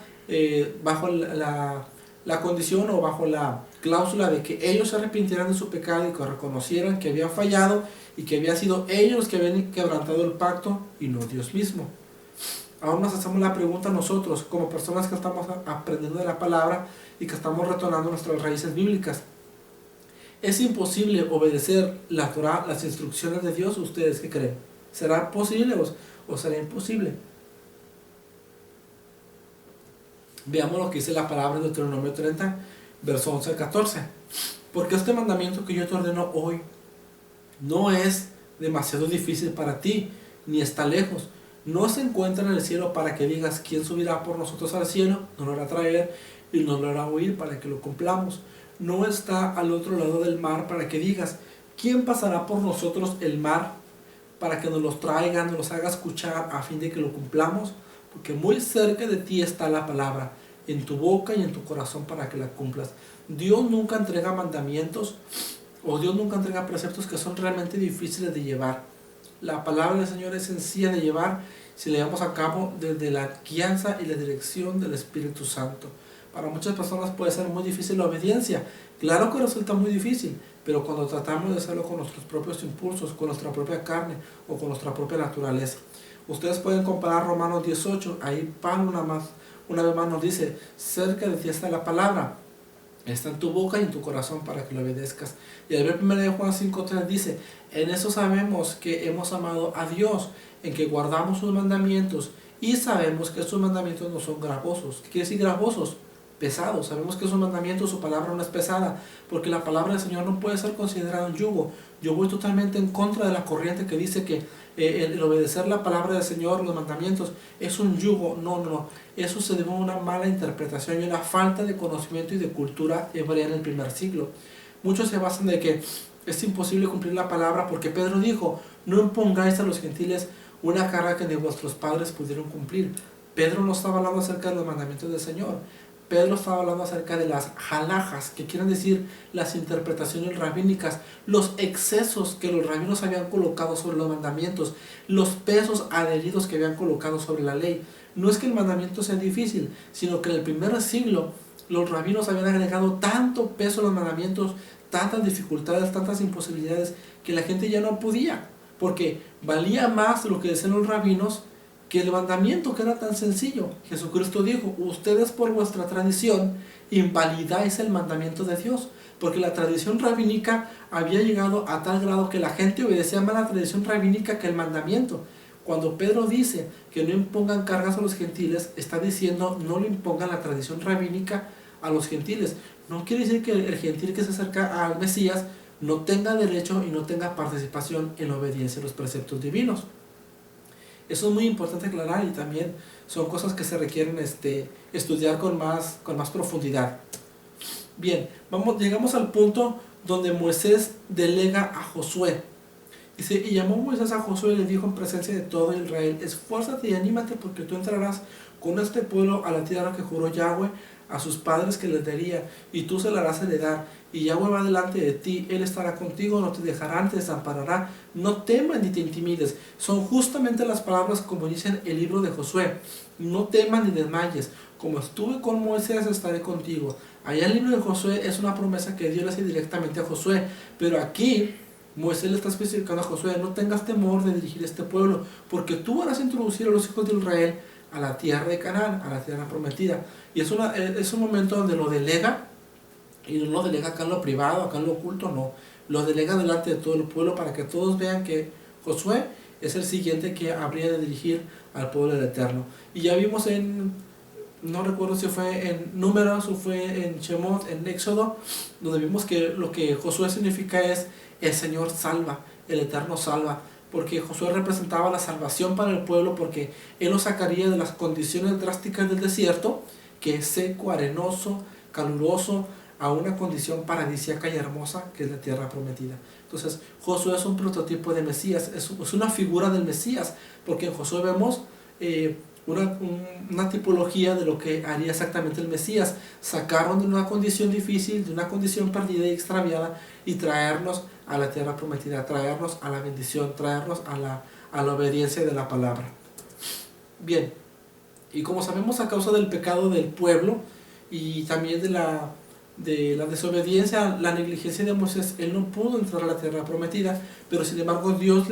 bajo la condición o bajo la cláusula de que ellos se arrepintieran de su pecado y que reconocieran que habían fallado y que habían sido ellos los que habían quebrantado el pacto y no Dios mismo. Ahora nos hacemos la pregunta nosotros, como personas que estamos aprendiendo de la palabra y que estamos retornando nuestras raíces bíblicas. ¿Es imposible obedecer la Torah, las instrucciones de Dios? ¿Ustedes qué creen? ¿Será posible o será imposible? Veamos lo que dice la palabra de Deuteronomio 30, verso 11 al 14. Porque este mandamiento que yo te ordeno hoy no es demasiado difícil para ti, ni está lejos. No se encuentra en el cielo para que digas quién subirá por nosotros al cielo, nos lo hará traer y nos lo hará oír para que lo cumplamos. No está al otro lado del mar para que digas quién pasará por nosotros el mar para que nos los traiga, nos los haga escuchar a fin de que lo cumplamos. Porque muy cerca de ti está la palabra, en tu boca y en tu corazón para que la cumplas. Dios nunca entrega mandamientos o Dios nunca entrega preceptos que son realmente difíciles de llevar. La palabra del Señor es sencilla de llevar si la llevamos a cabo desde la guianza y la dirección del Espíritu Santo. Para muchas personas puede ser muy difícil la obediencia. Claro que resulta muy difícil, pero cuando tratamos de hacerlo con nuestros propios impulsos, con nuestra propia carne o con nuestra propia naturaleza. Ustedes pueden comparar Romanos 18, ahí Pablo una vez más nos dice, cerca de ti está la palabra, está en tu boca y en tu corazón para que lo obedezcas. Y al ver 1 Juan 5:3 dice, en eso sabemos que hemos amado a Dios, en que guardamos sus mandamientos y sabemos que sus mandamientos no son gravosos. ¿Qué quiere decir gravosos? Pesados. Sabemos que sus mandamientos, su palabra no es pesada, porque la palabra del Señor no puede ser considerada un yugo. Yo voy totalmente en contra de la corriente que dice que el obedecer la palabra del Señor, los mandamientos, es un yugo. No. Eso se debe a una mala interpretación y una falta de conocimiento y de cultura hebrea en el primer siglo. Muchos se basan de que es imposible cumplir la palabra porque Pedro dijo, no impongáis a los gentiles una carga que ni vuestros padres pudieron cumplir. Pedro no estaba hablando acerca de los mandamientos del Señor. Pedro estaba hablando acerca de las halajas, que quieren decir las interpretaciones rabínicas, los excesos que los rabinos habían colocado sobre los mandamientos, los pesos adheridos que habían colocado sobre la ley. No es que el mandamiento sea difícil, sino que en el primer siglo los rabinos habían agregado tanto peso a los mandamientos, tantas dificultades, tantas imposibilidades, que la gente ya no podía, porque valía más lo que decían los rabinos que el mandamiento, que era tan sencillo. Jesucristo dijo, ustedes por vuestra tradición invalidáis el mandamiento de Dios, porque la tradición rabínica había llegado a tal grado que la gente obedecía más la tradición rabínica que el mandamiento. Cuando Pedro dice que no impongan cargas a los gentiles, está diciendo no le impongan la tradición rabínica a los gentiles. No quiere decir que el gentil que se acerca al Mesías no tenga derecho y no tenga participación en la obediencia a los preceptos divinos. Eso es muy importante aclarar y también son cosas que se requieren estudiar con más profundidad. Bien, llegamos al punto donde Moisés delega a Josué. Dice, y llamó Moisés a Josué y le dijo en presencia de todo Israel, esfuérzate y anímate porque tú entrarás con este pueblo a la tierra que juró Yahweh a sus padres que les daría, y tú se la harás heredar, y Yahweh va delante de ti, Él estará contigo, no te dejará, no te desamparará, no temas ni te intimides. Son justamente las palabras como dicen el libro de Josué, no temas ni desmayes, como estuve con Moisés estaré contigo. Allá el libro de Josué es una promesa que Dios le hace directamente a Josué, pero aquí Moisés le está especificando a Josué, no tengas temor de dirigir este pueblo, porque tú harás introducir a los hijos de Israel a la tierra de Canaán, a la tierra prometida. Y es un momento donde lo delega, y no lo delega acá en lo privado, acá en lo oculto, no. Lo delega delante de todo el pueblo para que todos vean que Josué es el siguiente que habría de dirigir al pueblo del Eterno. Y ya vimos no recuerdo si fue en Números o fue en Shemot, en Éxodo, donde vimos que lo que Josué significa es el Señor salva, el Eterno salva, porque Josué representaba la salvación para el pueblo, porque Él lo sacaría de las condiciones drásticas del desierto, que es seco, arenoso, caluroso, a una condición paradisíaca y hermosa, que es la tierra prometida. Entonces, Josué es un prototipo de Mesías, es una figura del Mesías, porque en Josué vemos una tipología de lo que haría exactamente el Mesías. Sacarnos de una condición difícil, de una condición perdida y extraviada, y traernos a la tierra prometida, traernos a la bendición, traernos a la obediencia de la palabra. Bien, y como sabemos, a causa del pecado del pueblo y también de la desobediencia, la negligencia de Moisés, él no pudo entrar a la tierra prometida, pero sin embargo Dios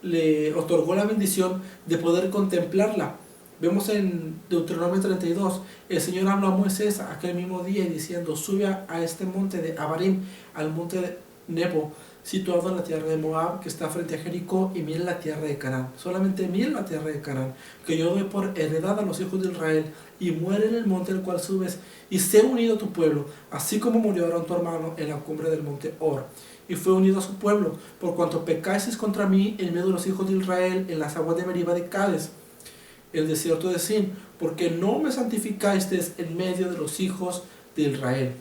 le otorgó la bendición de poder contemplarla. Vemos en Deuteronomio 32, el Señor habló a Moisés aquel mismo día diciendo: sube a este monte de Abarim, al monte de Nebo, situado en la tierra de Moab, que está frente a Jericó, y mira la tierra de Canaán. Solamente mira la tierra de Canaán, que yo doy por heredad a los hijos de Israel, y muere en el monte al cual subes, y sé unido a tu pueblo, así como murió Aarón tu hermano en la cumbre del monte Hor, y fue unido a su pueblo, por cuanto pecáis contra mí en medio de los hijos de Israel, en las aguas de Meriba de Cades, el desierto de Sin, porque no me santificasteis en medio de los hijos de Israel.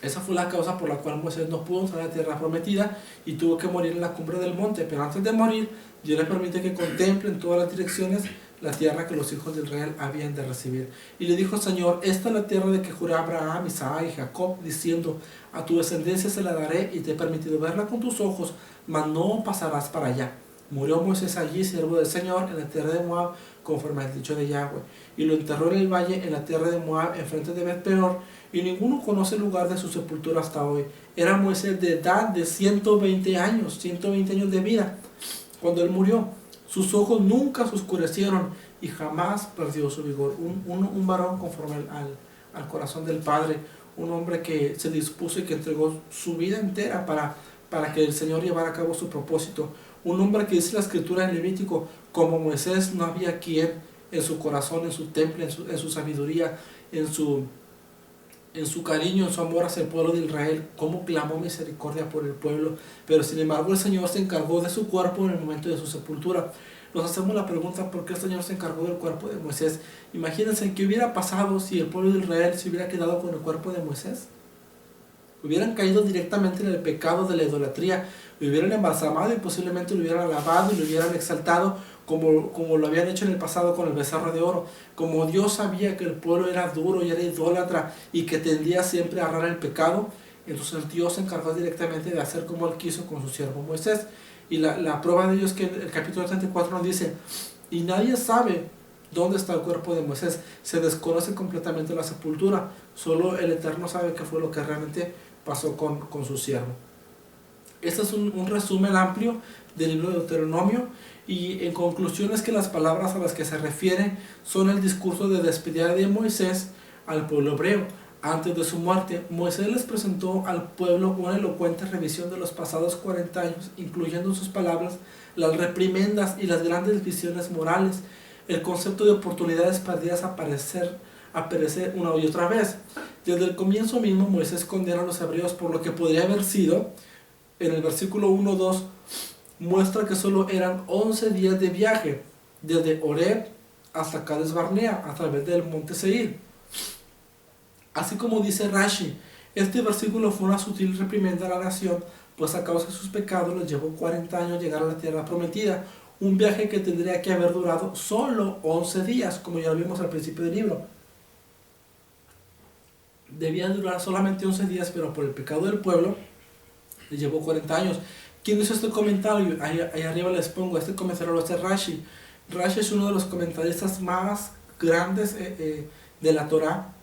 Esa fue la causa por la cual Moisés no pudo entrar a la tierra prometida y tuvo que morir en la cumbre del monte. Pero antes de morir, Dios le permite que contemple en todas las direcciones la tierra que los hijos de Israel habían de recibir. Y le dijo: Señor, esta es la tierra de que juré a Abraham, Isaac y Jacob, diciendo: a tu descendencia se la daré, y te he permitido verla con tus ojos, mas no pasarás para allá. Murió Moisés allí, siervo del Señor, en la tierra de Moab, conforme al dicho de Yahweh. Y lo enterró en el valle, en la tierra de Moab, enfrente de Bet-peor, y ninguno conoce el lugar de su sepultura hasta hoy. Era Moisés de edad de 120 años, 120 años de vida, cuando él murió. Sus ojos nunca se oscurecieron y jamás perdió su vigor. Un varón conforme al corazón del Padre, un hombre que se dispuso y que entregó su vida entera para que el Señor llevara a cabo su propósito. Un hombre que dice la Escritura en Levítico: como Moisés no había quien en su corazón, en su temple, en su sabiduría, en su cariño, en su amor hacia el pueblo de Israel, cómo clamó misericordia por el pueblo. Pero sin embargo el Señor se encargó de su cuerpo en el momento de su sepultura. Nos hacemos la pregunta: ¿por qué el Señor se encargó del cuerpo de Moisés? Imagínense qué hubiera pasado si el pueblo de Israel se hubiera quedado con el cuerpo de Moisés. Hubieran caído directamente en el pecado de la idolatría, lo hubieran embalsamado y posiblemente lo hubieran alabado y lo hubieran exaltado como lo habían hecho en el pasado con el becerro de oro. Como Dios sabía que el pueblo era duro y era idólatra y que tendía siempre a agarrar el pecado, entonces Dios se encargó directamente de hacer como él quiso con su siervo Moisés. Y la prueba de ello es que el capítulo 34 nos dice: y nadie sabe dónde está el cuerpo de Moisés, se desconoce completamente la sepultura, solo el Eterno sabe qué fue lo que realmente pasó con su siervo. Este es un resumen amplio del libro de Deuteronomio, y en conclusión es que las palabras a las que se refiere son el discurso de despedida de Moisés al pueblo hebreo. Antes de su muerte, Moisés les presentó al pueblo una elocuente revisión de los pasados 40 años, incluyendo en sus palabras las reprimendas y las grandes visiones morales, el concepto de oportunidades perdidas a perecer una y otra vez. Desde el comienzo mismo, Moisés condena a los hebreos por lo que podría haber sido. En el versículo 1-2 muestra que solo eran 11 días de viaje, desde Horeb hasta Cades Barnea, a través del monte Seir. Así como dice Rashi, este versículo fue una sutil reprimenda a la nación, pues a causa de sus pecados les llevó 40 años llegar a la tierra prometida, un viaje que tendría que haber durado solo 11 días, como ya lo vimos al principio del libro. Debía durar solamente 11 días, pero por el pecado del pueblo les llevó 40 años. ¿Quién hizo este comentario? Ahí arriba les pongo, este comentario lo hace Rashi. Rashi es uno de los comentaristas más grandes de la Torá.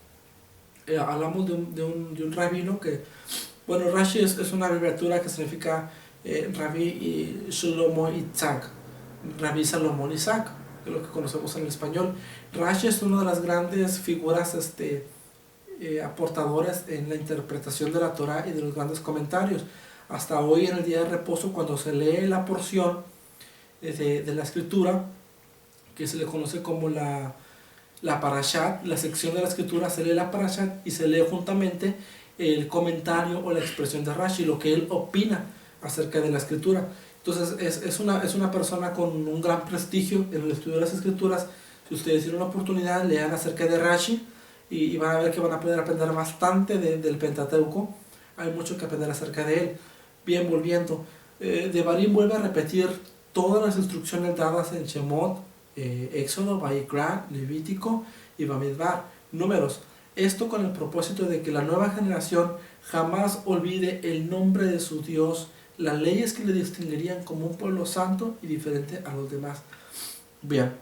Hablamos de un rabino que, bueno, Rashi es una abreviatura que significa Rabbi Shlomo Isaac, Rabbi Salomón Isaac, que es lo que conocemos en el español. Rashi es una de las grandes figuras aportadoras en la interpretación de la Torá y de los grandes comentarios. Hasta hoy, en el día de reposo, cuando se lee la porción de la escritura, que se le conoce como la parashat, la sección de la escritura, se lee la parashat y se lee juntamente el comentario o la expresión de Rashi, lo que él opina acerca de la escritura. Entonces es una persona con un gran prestigio en el estudio de las escrituras. Si ustedes tienen una oportunidad, lean acerca de Rashi y van a ver que van a poder aprender bastante del Pentateuco. Hay mucho que aprender acerca de él. Bien, volviendo, Devarim vuelve a repetir todas las instrucciones dadas en Shemot, Éxodo, Vaikra, Levítico y Bamidbar, Números. Esto con el propósito de que la nueva generación jamás olvide el nombre de su Dios, las leyes que le distinguirían como un pueblo santo y diferente a los demás. Bien,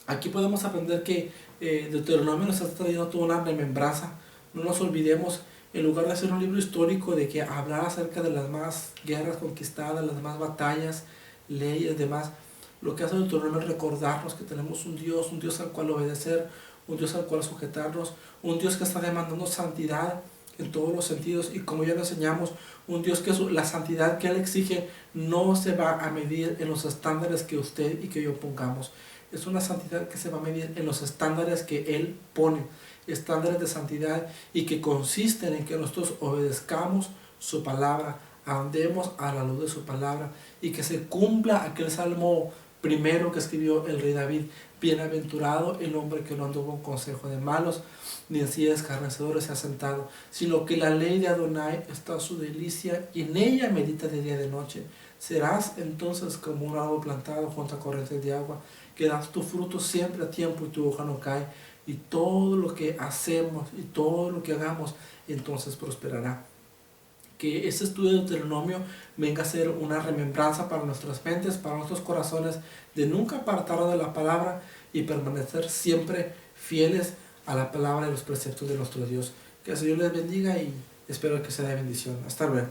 aquí podemos aprender que Deuteronomio nos está trayendo toda una remembranza. No nos olvidemos, en lugar de hacer un libro histórico de que hablar acerca de las más guerras conquistadas, las más batallas, leyes, demás, lo que hace Deuteronomio es recordarnos que tenemos un Dios al cual obedecer, un Dios al cual sujetarnos, un Dios que está demandando santidad en todos los sentidos, y como ya lo enseñamos, un Dios que la santidad que Él exige no se va a medir en los estándares que usted y que yo pongamos. Es una santidad que se va a medir en los estándares que Él pone, estándares de santidad, y que consisten en que nosotros obedezcamos su palabra, andemos a la luz de su palabra, y que se cumpla aquel salmo primero que escribió el rey David: bienaventurado el hombre que no anduvo en consejo de malos, ni en silla de escarnecedores se ha sentado, sino que la ley de Adonai está su delicia, y en ella medita de día y de noche. Serás entonces como un árbol plantado junto a corrientes de agua, que das tu fruto siempre a tiempo y tu hoja no cae, y todo lo que hacemos y todo lo que hagamos entonces prosperará. Que este estudio de Deuteronomio venga a ser una remembranza para nuestras mentes, para nuestros corazones, de nunca apartarnos de la palabra y permanecer siempre fieles a la palabra y los preceptos de nuestro Dios. Que el Señor les bendiga y espero que sea de bendición. Hasta luego.